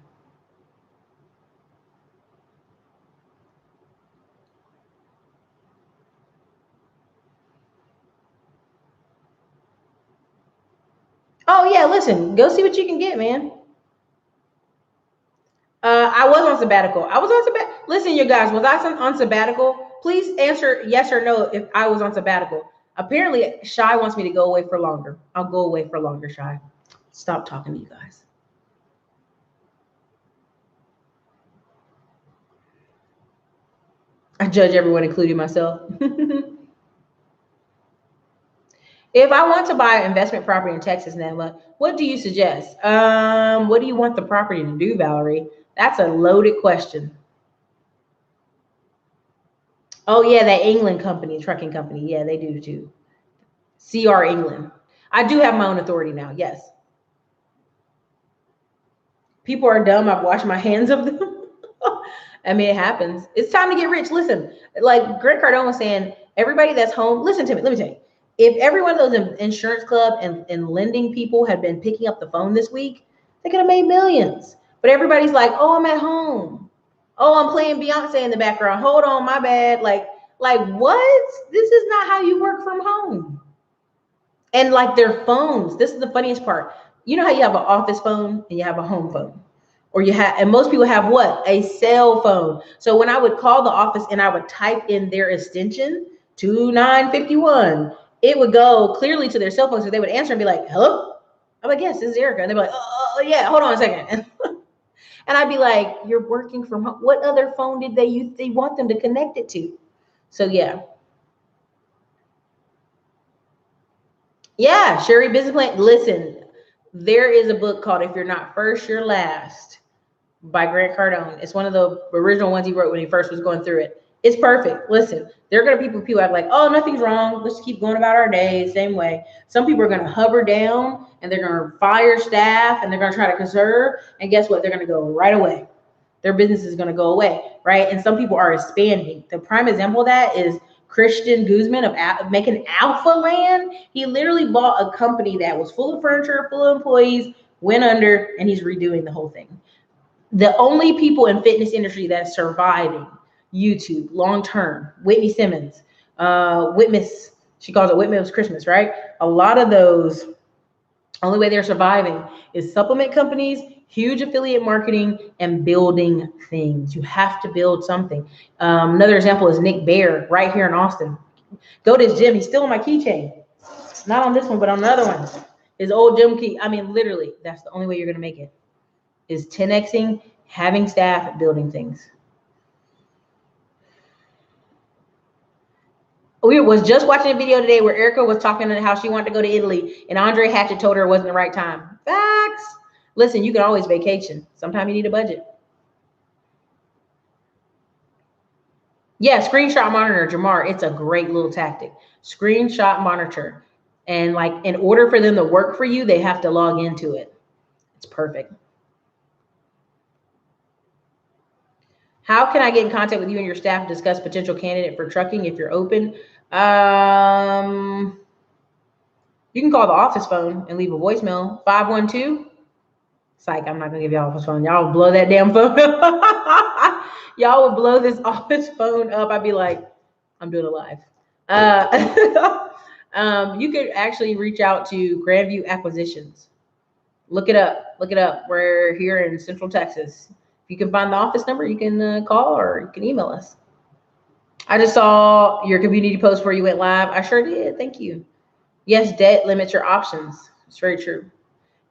Oh yeah, listen, go see what you can get, man. I was on sabbatical. I was on sabbatical. Listen, you guys, was I on sabbatical? Please answer yes or no if I was on sabbatical. Apparently, Shy wants me to go away for longer. I'll go away for longer, Shy. Stop talking to you guys. I judge everyone, including myself. If I want to buy investment property in Texas, Neva, what do you suggest? What do you want the property to do, Valerie? That's a loaded question. Oh yeah, that England company, trucking company. Yeah, they do too. CR England. I do have my own authority now. Yes. People are dumb. I've washed my hands of them. I mean, it happens. It's time to get rich. Listen, like Grant Cardone was saying, everybody that's home, listen to me. Let me tell you. If every one of those insurance club and lending people had been picking up the phone this week, they could have made millions. But everybody's like, oh, I'm at home. Oh, I'm playing Beyonce in the background. Hold on, my bad. Like what? This is not how you work from home. And like their phones, this is the funniest part. You know how you have an office phone and you have a home phone? Or you have, and most people have what? A cell phone. So when I would call the office and I would type in their extension, 2951, it would go clearly to their cell phone. So they would answer and be like, hello? I'm like, yes, this is Erica. And they'd be like, oh yeah, hold on a second. And I'd be like, you're working from home. What other phone did they want them to connect it to? So yeah. Yeah, Sherry Business Plan. Listen, there is a book called If You're Not First, You're Last by Grant Cardone. It's one of the original ones he wrote when he first was going through it. It's perfect. Listen, there are going to be people act like, oh, nothing's wrong. Let's keep going about our day, same way. Some people are going to hover down and they're going to fire staff and they're going to try to conserve. And guess what? They're going to go right away. Their business is going to go away, right? And some people are expanding. The prime example of that is Christian Guzman of making Alpha Land. He literally bought a company that was full of furniture, full of employees, went under, and he's redoing the whole thing. The only people in fitness industry that's surviving YouTube long term, Whitney Simmons, Whitmas, she calls it Whitmas Christmas, right? A lot of those, only way they're surviving is supplement companies, huge affiliate marketing, and building things. You have to build something. Another example is Nick Bear right here in Austin. Go to his gym. He's still on my keychain. Not on this one, but on another one. His old gym key. I mean, literally, that's the only way you're going to make it is 10xing, having staff, building things. We was just watching a video today where Erica was talking about how she wanted to go to Italy, and Andre Hatchett told her it wasn't the right time. Facts. Listen, you can always vacation. Sometimes you need a budget. Yeah, screenshot monitor, Jamar. It's a great little tactic. Screenshot monitor. And like in order for them to work for you, they have to log into it. It's perfect. How can I get in contact with you and your staff to discuss potential candidate for trucking if you're open? You can call the office phone and leave a voicemail. 512. Psych, I'm not gonna give y'all office phone. Y'all blow that damn phone up. Y'all would blow this office phone up. I'd be like, I'm doing it live. You could actually reach out to Grandview Acquisitions. Look it up. Look it up. We're here in Central Texas. If you can find the office number, you can call or you can email us. I just saw your community post where you went live. I sure did. Thank you. Yes, debt limits your options. It's very true.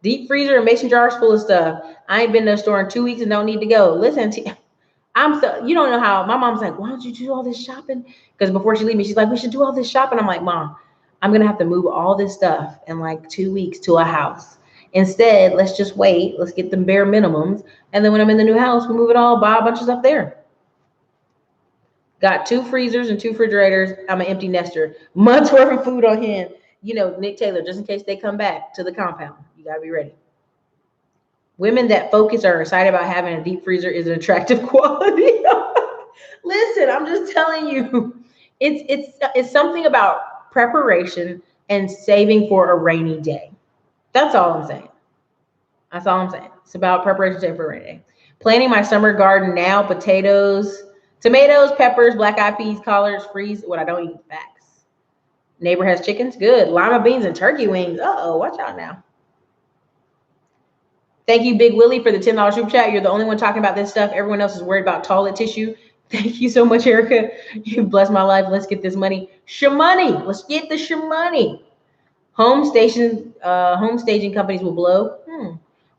Deep freezer and mason jars full of stuff. I ain't been to the store in 2 weeks and don't need to go. Listen, you don't know how my mom's like, why don't you do all this shopping? Because before she leave me, she's like, we should do all this shopping. I'm like, Mom, I'm gonna have to move all this stuff in like 2 weeks to a house. Instead, let's just wait. Let's get the bare minimums. And then when I'm in the new house, we move it all, buy a bunch of stuff there. Got 2 freezers and 2 refrigerators. I'm an empty nester. Months worth of food on hand. You know, Nick Taylor, just in case they come back to the compound. You got to be ready. Women that focus are excited about having a deep freezer is an attractive quality. Listen, I'm just telling you, it's something about preparation and saving for a rainy day. That's all I'm saying. That's all I'm saying. It's about preparation for a rainy day. Planting my summer garden now, potatoes, tomatoes, peppers, black-eyed peas, collards, freeze. What I don't eat, facts. Neighbor has chickens, good. Lima beans and turkey wings. Uh-oh, watch out now. Thank you, Big Willie, for the $10 super chat. You're the only one talking about this stuff. Everyone else is worried about toilet tissue. Thank you so much, Erica. You blessed my life. Let's get this money. Shamoney. Let's get the shamoney. Home staging companies will blow.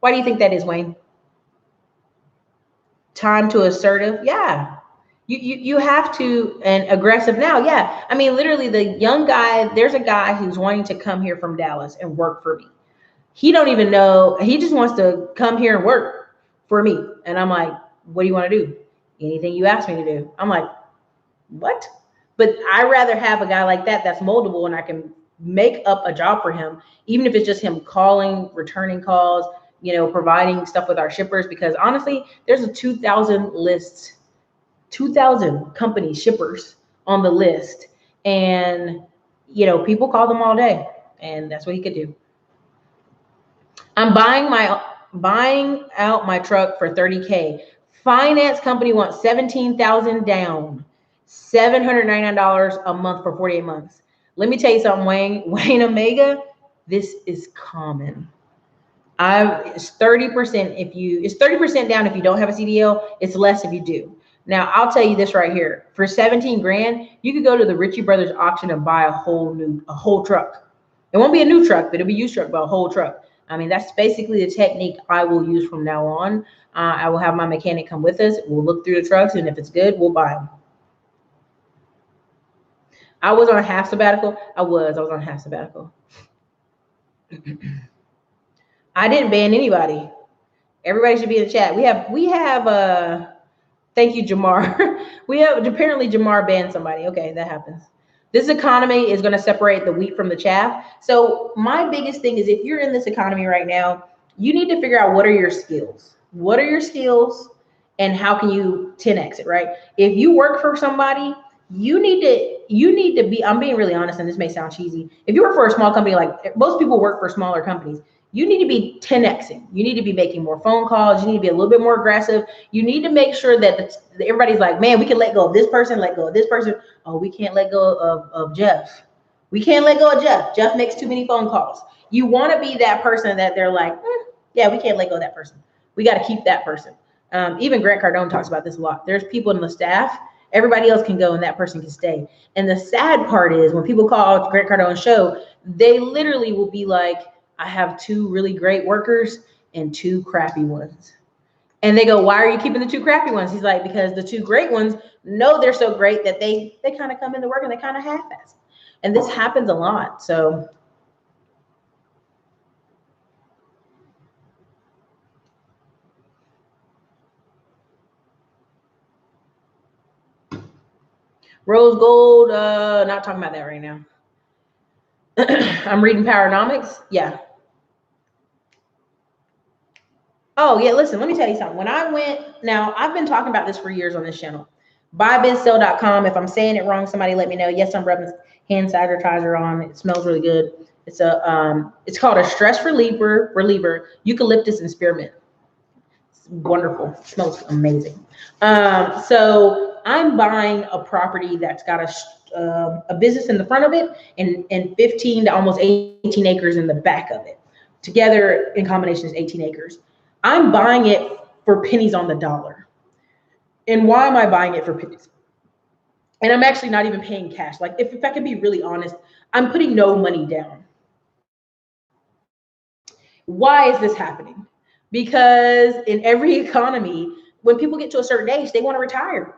Why do you think that is, Wayne? Time to assertive. Yeah. You have to, and aggressive now. Yeah. I mean, literally the young guy, there's a guy who's wanting to come here from Dallas and work for me. He don't even know. He just wants to come here and work for me. And I'm like, what do you want to do? Anything you ask me to do. I'm like, what? But I rather have a guy like that that's moldable and I can make up a job for him, even if it's just him calling, returning calls, providing stuff with our shippers. Because honestly, there's a 2,000 lists, 2,000 company shippers on the list. And, people call them all day. And that's what he could do. I'm buying out my truck for $30K. Finance company wants $17,000 down, $799 a month for 48 months. Let me tell you something, Wayne Omega. This is common. It's 30% it's 30% down if you don't have a CDL. It's less if you do. Now I'll tell you this right here. For 17 grand, you could go to the Ritchie Brothers auction and buy a whole truck. It won't be a new truck, but it'll be a used truck, but a whole truck. I mean, that's basically the technique I will use from now on. I will have my mechanic come with us. We'll look through the trucks, and if it's good, we'll buy them. I was on a half sabbatical. I was on a half sabbatical. I didn't ban anybody. Everybody should be in the chat. We have thank you, Jamar. Apparently Jamar banned somebody. Okay, that happens. This economy is going to separate the wheat from the chaff. So my biggest thing is, if you're in this economy right now, you need to figure out what are your skills. What are your skills and how can you 10x it, right? If you work for somebody, you need to be, I'm being really honest, and this may sound cheesy. If you work for a small company, like most people work for smaller companies, you need to be 10xing. You need to be making more phone calls. You need to be a little bit more aggressive. You need to make sure that everybody's like, man, we can let go of this person, let go of this person. Oh, we can't let go of Jeff. We can't let go of Jeff. Jeff makes too many phone calls. You want to be that person that they're like, yeah, we can't let go of that person. We got to keep that person. Even Grant Cardone talks about this a lot. There's people in the staff. Everybody else can go and that person can stay. And the sad part is when people call Grant Cardone's show, they literally will be like, I have 2 really great workers and 2 crappy ones. And they go, why are you keeping the 2 crappy ones? He's like, because the 2 great ones know they're so great that they kind of come into work and they kind of half-ass. And this happens a lot. So rose gold, not talking about that right now. I'm reading Powernomics. Yeah. Oh yeah, listen, let me tell you something. When I went, now I've been talking about this for years on this channel. Buybizsell.com. If I'm saying it wrong, somebody let me know. Yes, I'm rubbing hand sanitizer on. It smells really good. It's called a stress reliever, eucalyptus and spearmint. It's wonderful. It smells amazing. So I'm buying a property that's got a business in the front of it and 15 to almost 18 acres in the back of it. Together in combination is 18 acres. I'm buying it for pennies on the dollar. And why am I buying it for pennies? And I'm actually not even paying cash. Like, if I can be really honest, I'm putting no money down. Why is this happening? Because in every economy, when people get to a certain age, they want to retire.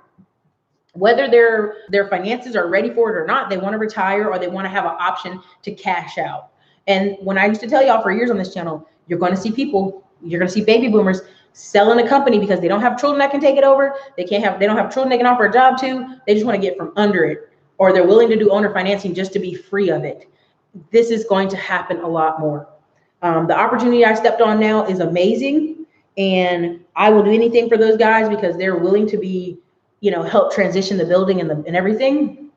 Whether their finances are ready for it or not, they want to retire or they want to have an option to cash out. And when I used to tell y'all for years on this channel, you're going to see baby boomers selling a company because they don't have children that can take it over. They don't have children they can offer a job to. They just want to get from under it, or they're willing to do owner financing just to be free of it. This is going to happen a lot more. The opportunity I stepped on now is amazing, and I will do anything for those guys because they're willing to be, help transition the building and everything.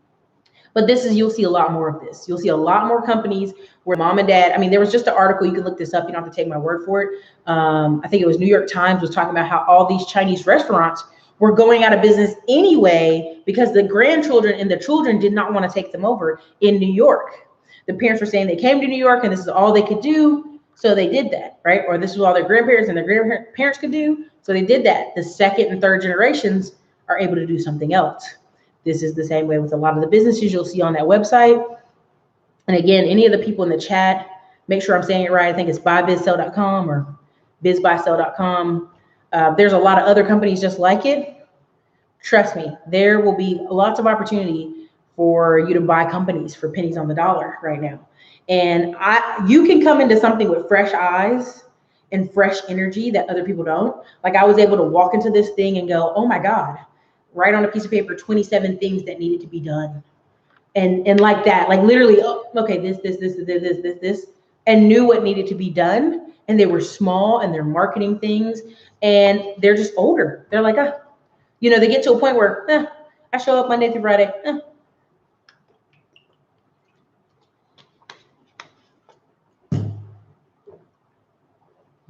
But you'll see a lot more of this. You'll see a lot more companies where mom and dad, there was just an article, you can look this up, you don't have to take my word for it. I think it was New York Times was talking about how all these Chinese restaurants were going out of business anyway because the grandchildren and the children did not want to take them over in New York. The parents were saying they came to New York and this is all they could do, so they did that, right? Or this is all their grandparents and their grandparents could do, so they did that. The second and third generations are able to do something else. This is the same way with a lot of the businesses you'll see on that website. And again, any of the people in the chat, make sure I'm saying it right. I think it's buybizsell.com or bizbuysell.com. There's a lot of other companies just like it. Trust me, there will be lots of opportunity for you to buy companies for pennies on the dollar right now. And you can come into something with fresh eyes and fresh energy that other people don't. Like, I was able to walk into this thing and go, oh my God, write on a piece of paper 27 things that needed to be done. And like that, like literally, oh, okay, this, and knew what needed to be done. And they were small and they're marketing things and they're just older. They're like, they get to a point where I show up Monday through Friday.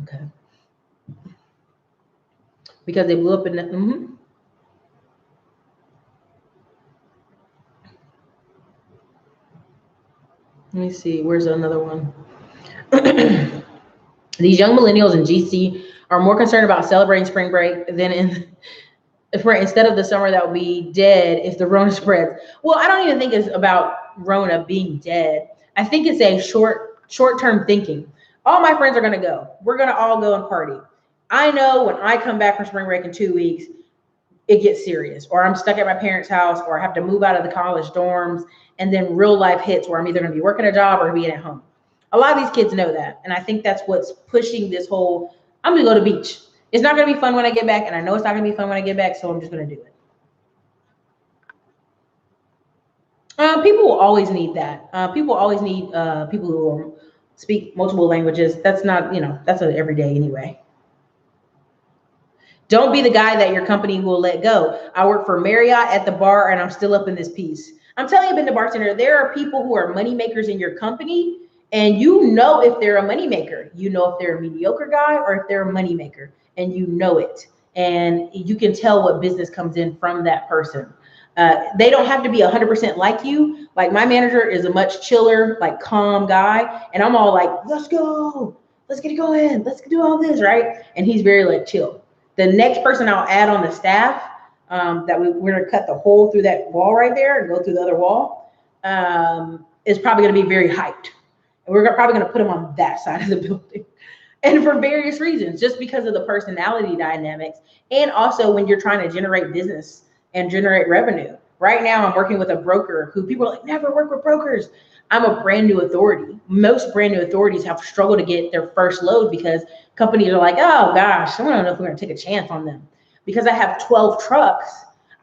Okay. Because they blew up in the, Let me see, where's another one? These young millennials in GC are more concerned about celebrating spring break than instead of the summer that will be dead if the Rona spreads. Well, I don't even think it's about Rona being dead. I think it's a short-term thinking. All my friends are going to go. We're going to all go and party. I know when I come back from spring break in 2 weeks, it gets serious, or I'm stuck at my parents' house, or I have to move out of the college dorms, and then real life hits where I'm either going to be working a job or being at home. A lot of these kids know that, and I think that's what's pushing this whole, I'm going to go to the beach. It's not going to be fun when I get back, and I know it's not going to be fun when I get back, so I'm just going to do it. People will always need that. People always need people who speak multiple languages. That's not, that's an everyday anyway. Don't be the guy that your company will let go. I work for Marriott at the bar and I'm still up in this piece. I'm telling you, being the bartender, there are people who are money makers in your company, and you know if they're a money maker. You know if they're a mediocre guy or if they're a money maker, and you know it. And you can tell what business comes in from that person. They don't have to be 100% like you. Like, my manager is a much chiller, like calm guy, and I'm all like, let's go, let's get it going, let's do all this, right? And he's very like chill. The next person I'll add on the staff, that we're going to cut the hole through that wall right there and go through the other wall, is probably going to be very hyped. And we're probably going to put him on that side of the building. And for various reasons, just because of the personality dynamics. And also when you're trying to generate business and generate revenue. Right now, I'm working with a broker who people are like, never work with brokers. I'm a brand new authority. Most brand new authorities have struggled to get their first load because companies are like, oh gosh, I don't know if we're going to take a chance on them. Because I have 12 trucks,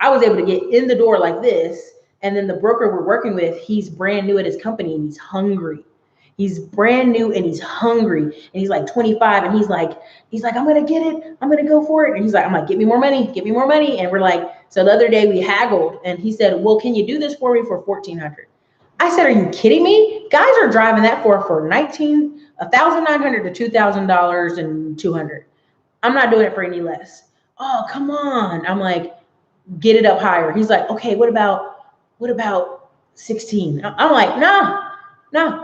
I was able to get in the door like this. And then the broker we're working with, he's brand new at his company and he's hungry. He's brand new and he's hungry. And he's like 25 and he's like, I'm going to get it. I'm going to go for it. And he's like, I'm like, give me more money. Give me more money. And we're like, so the other day we haggled and he said, well, can you do this for me for $1,400? I said, are you kidding me? Guys are driving that for $1,900 to $2,000 and $200. I'm not doing it for any less. Oh, come on. I'm like, get it up higher. He's like, okay, what about 16? I'm like, no,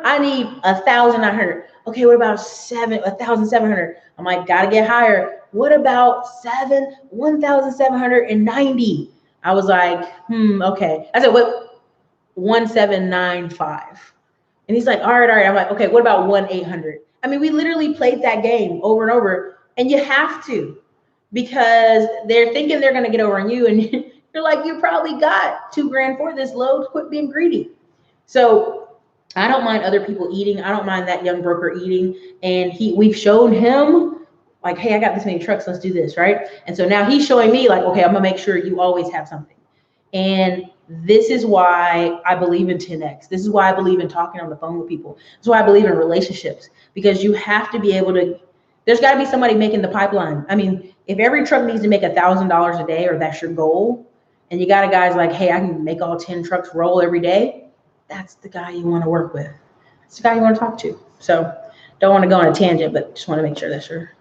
I need 1,900. Okay, what about 1,700? I'm like, gotta get higher. What about 1,790? I was like, okay. I said, what? 1,795. And he's like, all right. I'm like, okay, what about 1,800? I mean, we literally played that game over and over, and you have to, because they're thinking they're going to get over on you. And you're like, you probably got $2,000 for this load. Quit being greedy. So I don't mind other people eating. I don't mind that young broker eating. And we've shown him like, hey, I got this many trucks. Let's do this. Right. And so now he's showing me like, okay, I'm going to make sure you always have something. And this is why I believe in 10X. This is why I believe in talking on the phone with people. This is why I believe in relationships, because you have to be able to, there's got to be somebody making the pipeline. I mean, if every truck needs to make $1,000 a day, or that's your goal, and you got a guy's like, hey, I can make all 10 trucks roll every day, that's the guy you want to work with. That's the guy you want to talk to. So don't want to go on a tangent, but just want to make sure that's sure.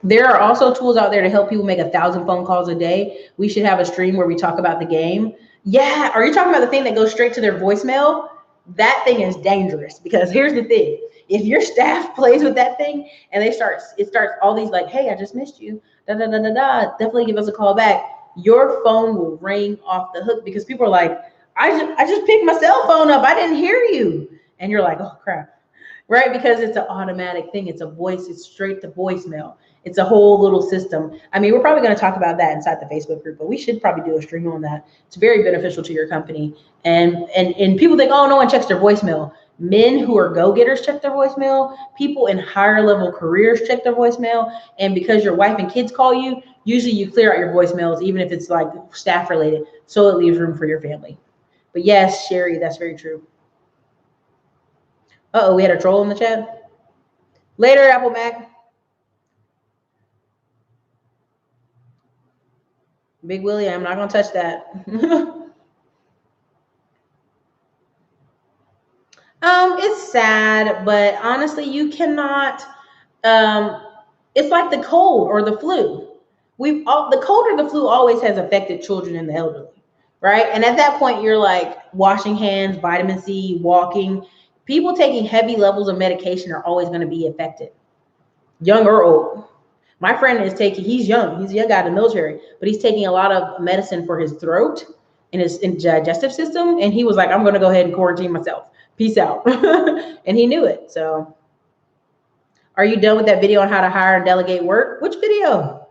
There are also tools out there to help people make 1,000 phone calls a day. We should have a stream where we talk about the game. Yeah. Are you talking about the thing that goes straight to their voicemail? That thing is dangerous, because here's the thing. If your staff plays with that thing and it starts all these like, hey, I just missed you. Definitely give us a call back. Your phone will ring off the hook, because people are like, I just picked my cell phone up. I didn't hear you. And you're like, oh crap. Right? Because it's an automatic thing. It's a voice. It's straight to voicemail. It's a whole little system. I mean, we're probably going to talk about that inside the Facebook group, but we should probably do a stream on that. It's very beneficial to your company. And people think, oh, no one checks their voicemail. Men who are go-getters check their voicemail. People in higher level careers check their voicemail. And because your wife and kids call you, usually you clear out your voicemails, even if it's like staff related, so it leaves room for your family. But yes, Sherry, that's very true. Uh-oh, we had a troll in the chat. Later, Apple Mac. Big Willie, I'm not going to touch that. It's sad, but honestly, you cannot, it's like the cold or the flu. The cold or the flu always has affected children and the elderly, right? And at that point, you're like washing hands, vitamin C, walking. People taking heavy levels of medication are always going to be affected, young or old. My friend he's young. He's a young guy in the military, but he's taking a lot of medicine for his throat and his digestive system. And he was like, I'm going to go ahead and quarantine myself. Peace out. And he knew it. So are you done with that video on how to hire and delegate work? Which video?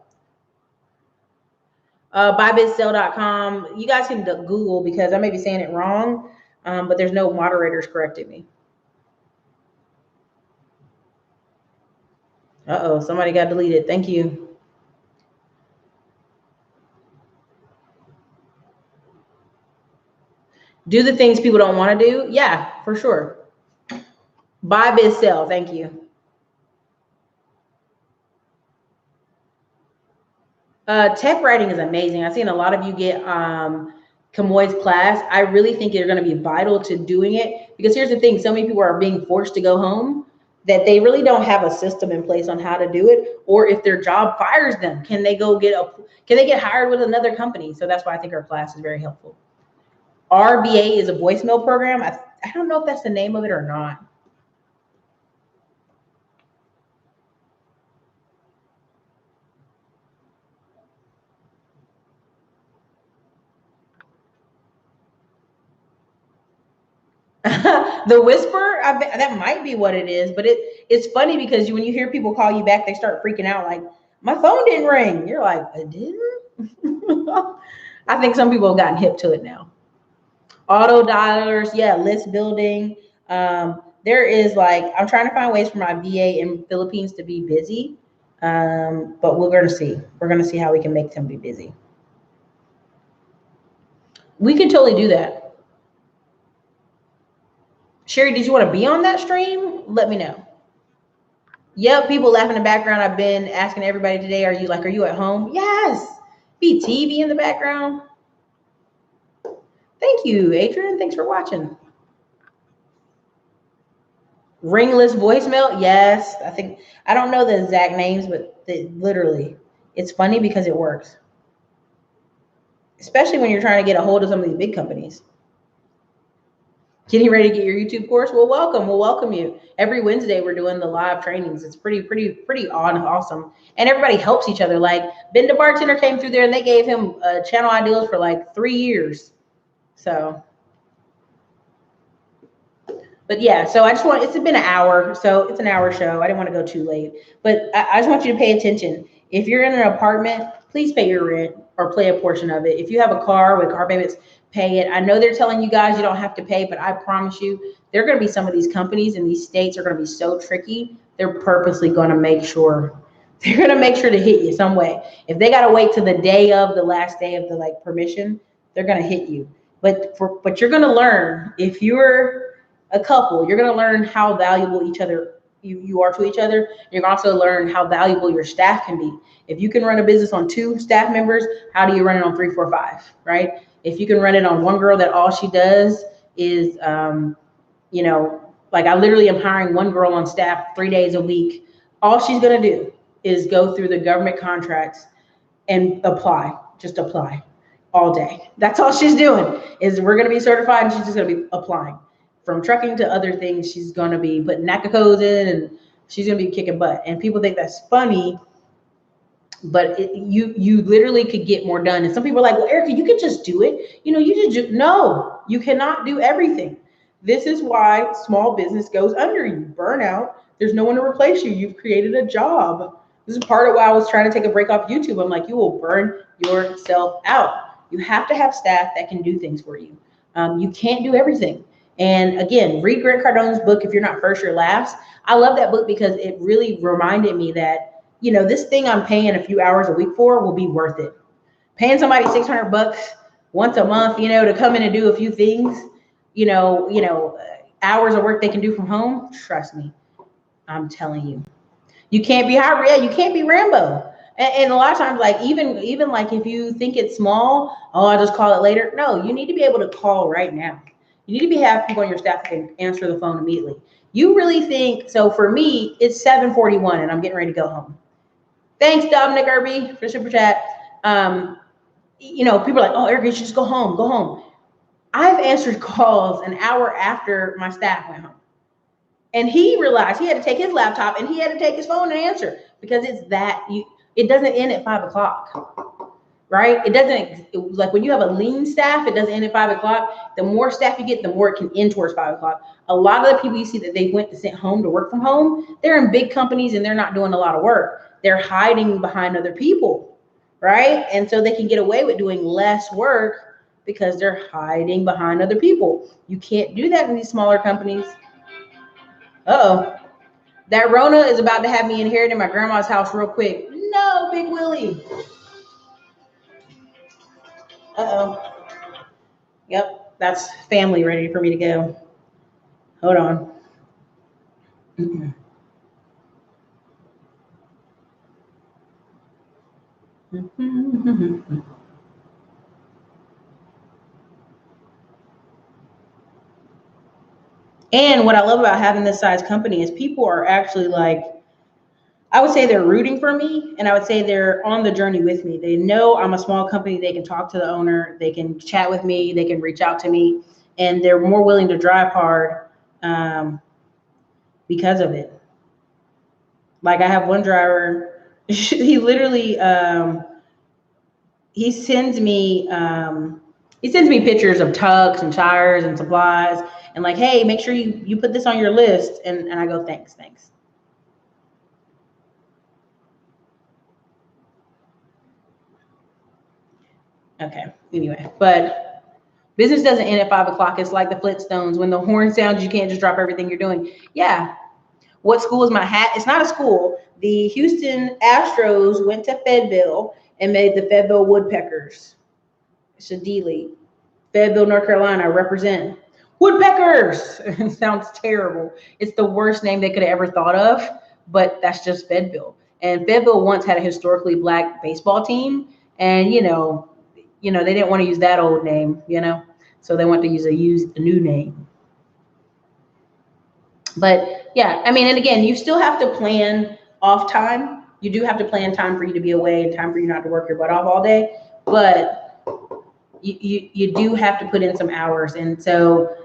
Buybitsell.com. You guys can Google, because I may be saying it wrong, but there's no moderators correcting me. Uh-oh, somebody got deleted. Thank you. Do the things people don't want to do? Yeah, for sure. Buy, bid, sell. Thank you. Tech writing is amazing. I've seen a lot of you get Kimmoy's class. I really think you're going to be vital to doing it, because here's the thing. So many people are being forced to go home that they really don't have a system in place on how to do it. Or if their job fires them, can they get hired with another company? So that's why I think our class is very helpful. RBA is a voicemail program. I don't know if that's the name of it or not. The whisper, that might be what it is, but it's funny, because when you hear people call you back, they start freaking out like, my phone didn't ring. You're like, it didn't? I think some people have gotten hip to it now. Auto dialers, yeah, list building. There is like, I'm trying to find ways for my VA in Philippines to be busy, but we're going to see. We're going to see how we can make them be busy. We can totally do that. Sherry, did you want to be on that stream? Let me know. Yep, people laugh in the background. I've been asking everybody today, are you at home? Yes. Be TV in the background. Thank you, Adrian. Thanks for watching. Ringless voicemail? Yes. I don't know the exact names, but literally, it's funny because it works. Especially when you're trying to get a hold of some of these big companies. Getting ready to get your YouTube course? Well, welcome. We'll welcome you. Every Wednesday, we're doing the live trainings. It's pretty awesome. And everybody helps each other. Like Ben the bartender came through there and they gave him channel ideas for like 3 years. So, but yeah, so it's been an hour. So it's an hour show. I didn't want to go too late, but I just want you to pay attention. If you're in an apartment, please pay your rent or pay a portion of it. If you have a car with car payments, pay it. I know they're telling you guys you don't have to pay, but I promise you, there are going to be some of these companies in these states are going to be so tricky. They're purposely going to make sure to hit you some way. If they got to wait to the day of the last day of the permission, they're going to hit you. But you're going to learn, if you're a couple, you're going to learn how valuable you are to each other. You're going to also learn how valuable your staff can be. If you can run a business on 2 staff members, how do you run it on 3, 4, 5, right? If you can run it on one girl that all she does is, I literally am hiring one girl on staff 3 days a week. All she's going to do is go through the government contracts and apply all day. That's all she's doing is we're going to be certified and she's just going to be applying. From trucking to other things, she's going to be putting NACA codes in and she's going to be kicking butt. And people think that's funny, but you literally could get more done. And some people are like, well, Erica, you could just do it. No, you cannot do everything. This is why small business goes under you. Burnout. There's no one to replace you. You've created a job. This is part of why I was trying to take a break off YouTube. I'm like, you will burn yourself out. You have to have staff that can do things for you. You can't do everything. And again, read Grant Cardone's book, If You're Not First, You're Last. I love that book because it really reminded me that, this thing I'm paying a few hours a week for will be worth it. Paying somebody $600 once a month, to come in and do a few things, hours of work they can do from home. Trust me, I'm telling you, you can't be you can't be Rambo. And a lot of times, even if you think it's small, I'll just call it later. No, you need to be able to call right now. You need to have people on your staff that can answer the phone immediately. You really think, so for me, it's 7:41 and I'm getting ready to go home. Thanks, Dominic Irby, for super chat. People are like, oh, Erica, you should just go home. I've answered calls an hour after my staff went home. And he realized he had to take his laptop and he had to take his phone and answer because it doesn't end at 5 o'clock. Right? It doesn't, like when you have a lean staff, it doesn't end at 5 o'clock. The more staff you get, the more it can end towards 5 o'clock. A lot of the people you see that they went to sent home to work from home, they're in big companies and they're not doing a lot of work. They're hiding behind other people, right? And so they can get away with doing less work because they're hiding behind other people. You can't do that in these smaller companies. Uh-oh. That Rona is about to have me inheriting my grandma's house real quick. No, Big Willie. Uh-oh. Yep, that's family ready for me to go. Hold on. And what I love about having this size company is people are actually I would say they're rooting for me, and I would say they're on the journey with me. They know I'm a small company. They can talk to the owner. They can chat with me. They can reach out to me, and they're more willing to drive hard because of it. Like I have one driver, he literally he sends me pictures of tucks and tires and supplies, and like, hey, make sure you put this on your list, and I go, thanks. Okay, anyway, but business doesn't end at 5 o'clock. It's like the Flintstones. When the horn sounds, you can't just drop everything you're doing. Yeah. What school is my hat? It's not a school. The Houston Astros went to Fayetteville and made the Fayetteville Woodpeckers. It's a D League. Fayetteville, North Carolina, represent. Woodpeckers. It sounds terrible. It's the worst name they could have ever thought of, but that's just Fayetteville. And Fayetteville once had a historically black baseball team, and they didn't want to use that old name, so they wanted to use a new name. But yeah, I mean, and again, you still have to plan off time. You do have to plan time for you to be away and time for you not to work your butt off all day, but you do have to put in some hours. And so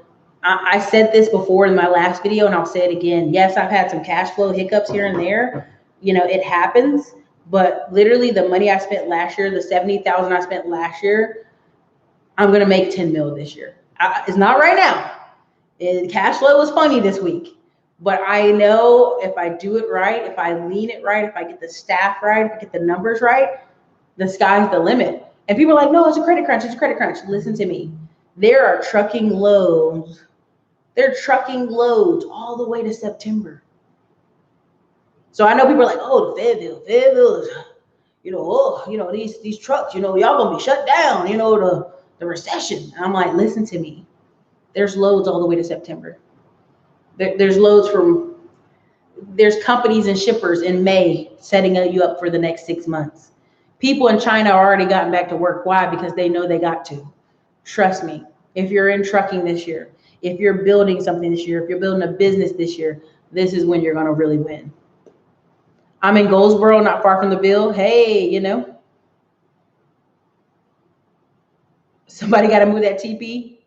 I said this before in my last video, and I'll say it again. Yes, I've had some cash flow hiccups here and there. It happens. But literally, the money I spent last year, the $70,000 I spent last year, I'm gonna make 10 mil this year. It's not right now. Cash flow was funny this week, but I know if I do it right, if I lean it right, if I get the staff right, if I get the numbers right, the sky's the limit. And people are like, no, it's a credit crunch. It's a credit crunch. Listen to me. There are trucking loads. They're trucking loads all the way to September. So I know people are like, oh, the Fayetteville's, these trucks, y'all gonna be shut down, the recession. And I'm like, listen to me. There's loads all the way to September. There's loads there's companies and shippers in May setting you up for the next 6 months. People in China are already gotten back to work. Why? Because they know they got to. Trust me, if you're in trucking this year, if you're building something this year, if you're building a business this year, this is when you're going to really win. I'm in Goldsboro, not far from the Ville. Hey, somebody got to move that TP.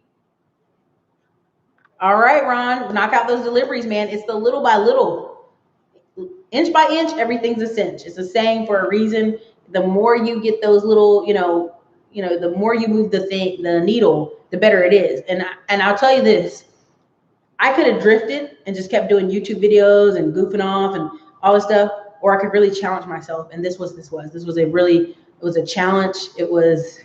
All right, Ron, knock out those deliveries, man. It's the little by little. Inch by inch, everything's a cinch. It's a saying for a reason. The more you get those little, the more you move the needle, the better it is. And I'll tell you this, I could have drifted and just kept doing YouTube videos and goofing off and all this stuff, or I could really challenge myself. And this was a challenge. It was,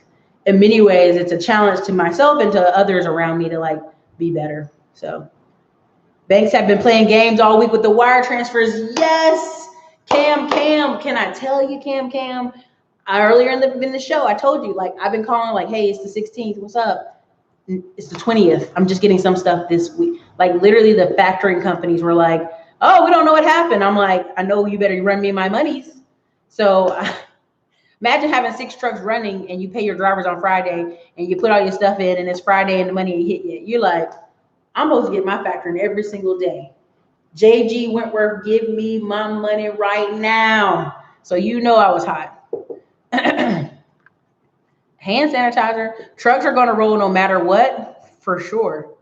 in many ways, it's a challenge to myself and to others around me to be better. So banks have been playing games all week with the wire transfers. Yes. Cam, can I tell you, Cam? Earlier in the show, I told you, I've been calling, hey, it's the 16th. What's up? It's the 20th. I'm just getting some stuff this week. Literally, the factoring companies were like, oh, we don't know what happened. I'm like, I know you better run me my monies. So imagine having 6 trucks running and you pay your drivers on Friday and you put all your stuff in and it's Friday and the money ain't hit yet. You're like, I'm supposed to get my factoring every single day. JG Wentworth, give me my money right now. So I was hot. Hand sanitizer. Trucks are going to roll no matter what, for sure.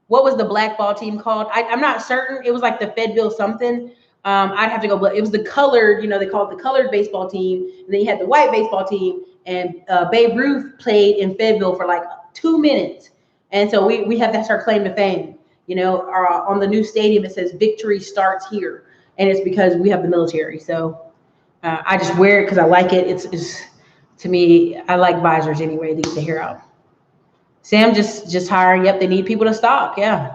What was the black ball team called? I'm not certain. It was like the Fayetteville something. I'd have to go, but it was the colored, they called it the colored baseball team. And then you had the white baseball team. And Babe Ruth played in Fayetteville for 2 minutes. And so we have, that's our claim to fame. On the new stadium, it says victory starts here. And it's because we have the military. So I just wear it because I like it. It's to me, I like visors anyway to get the hair out. Sam just hiring. Yep, they need people to stock. Yeah.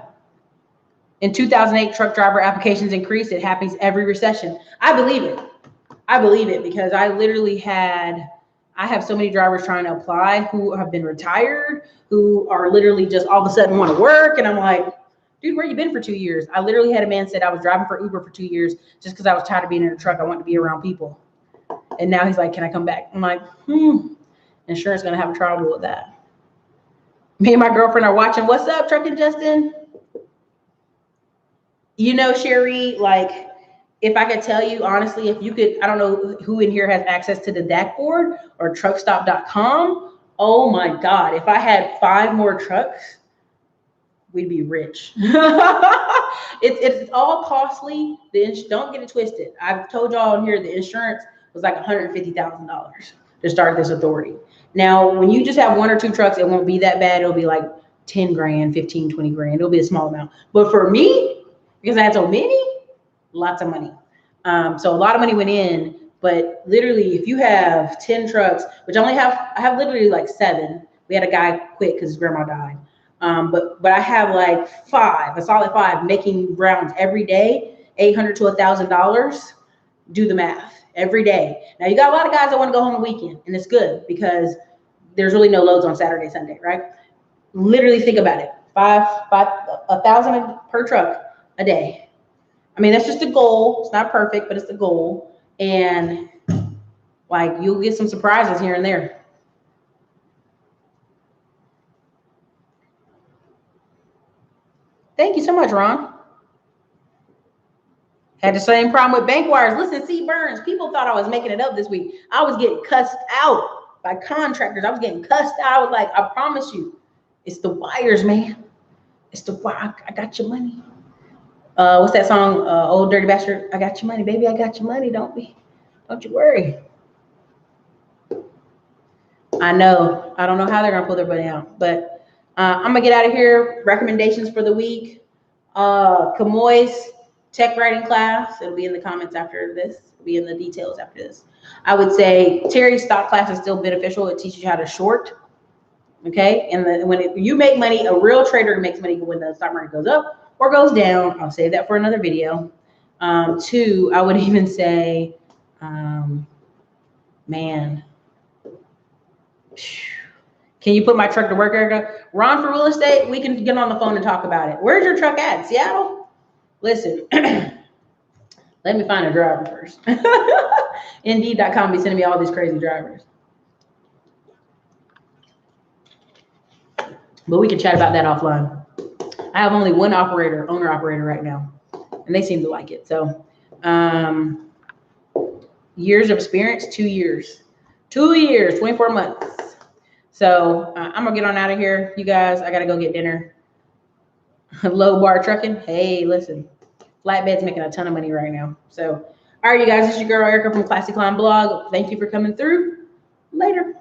In 2008, truck driver applications increased. It happens every recession. I believe it because I literally I have so many drivers trying to apply who have been retired, who are literally just all of a sudden want to work. And I'm like, dude, where you been for 2 years? I literally had a man said I was driving for Uber for 2 years just because I was tired of being in a truck. I want to be around people. And now he's like, can I come back? I'm like, insurance going to have a trouble with that. Me and my girlfriend are watching. What's up, Trucking Justin? Sherry, if I could tell you, honestly, if you could, I don't know who in here has access to the DAC board or truckstop.com. Oh my God. If I had 5 more trucks, we'd be rich. It's all costly. Don't get it twisted. I've told y'all in here the insurance was like $150,000 to start this authority. Now, when you just have 1 or 2 trucks, it won't be that bad. It'll be like 10 grand, 15, 20 grand. It'll be a small amount. But for me, because I had so many, lots of money. So a lot of money went in. But literally, if you have 10 trucks, which I have literally 7. We had a guy quit because his grandma died. But I have a solid 5 making rounds every day, $800 to $1,000. Do the math every day. Now you got a lot of guys that want to go home the weekend, and it's good because there's really no loads on Saturday, Sunday, right? Literally think about it. 1,000 per truck a day. I mean, that's just a goal. It's not perfect, but it's the goal. And like, you'll get some surprises here and there. Thank you so much, Ron. Had the same problem with bank wires. Listen, C. Burns, people thought I was making it up this week. I was getting cussed out by contractors. I was getting cussed out. I was like, I promise you, it's the wires, man. It's the wire. I got your money. What's that song? Old Dirty Bastard. I got your money, baby. I got your money. Don't you worry. I know. I don't know how they're gonna pull their money out, but I'm gonna get out of here. Recommendations for the week. Kimmoy's tech writing class. It'll be in the comments after this. It'll be in the details after this. I would say Teri Stock Class is still beneficial. It teaches you how to short. Okay, and when you make money, a real trader makes money when the stock market goes up or goes down. I'll save that for another video. Two, I would even say, man, can you put my truck to work, Erica? Ron for real estate, we can get on the phone and talk about it. Where's your truck at? Seattle? Listen, let me find a driver first. Indeed.com be sending me all these crazy drivers. But we can chat about that offline. I have only one owner operator right now, and they seem to like it. So years of experience, 2 years. 2 years, 24 months. So I'm gonna get on out of here. You guys, I gotta go get dinner. Low bar trucking. Hey, listen, flatbed's making a ton of money right now. So, all right, you guys, this is your girl Erica from Classy Climb Blog. Thank you for coming through. Later.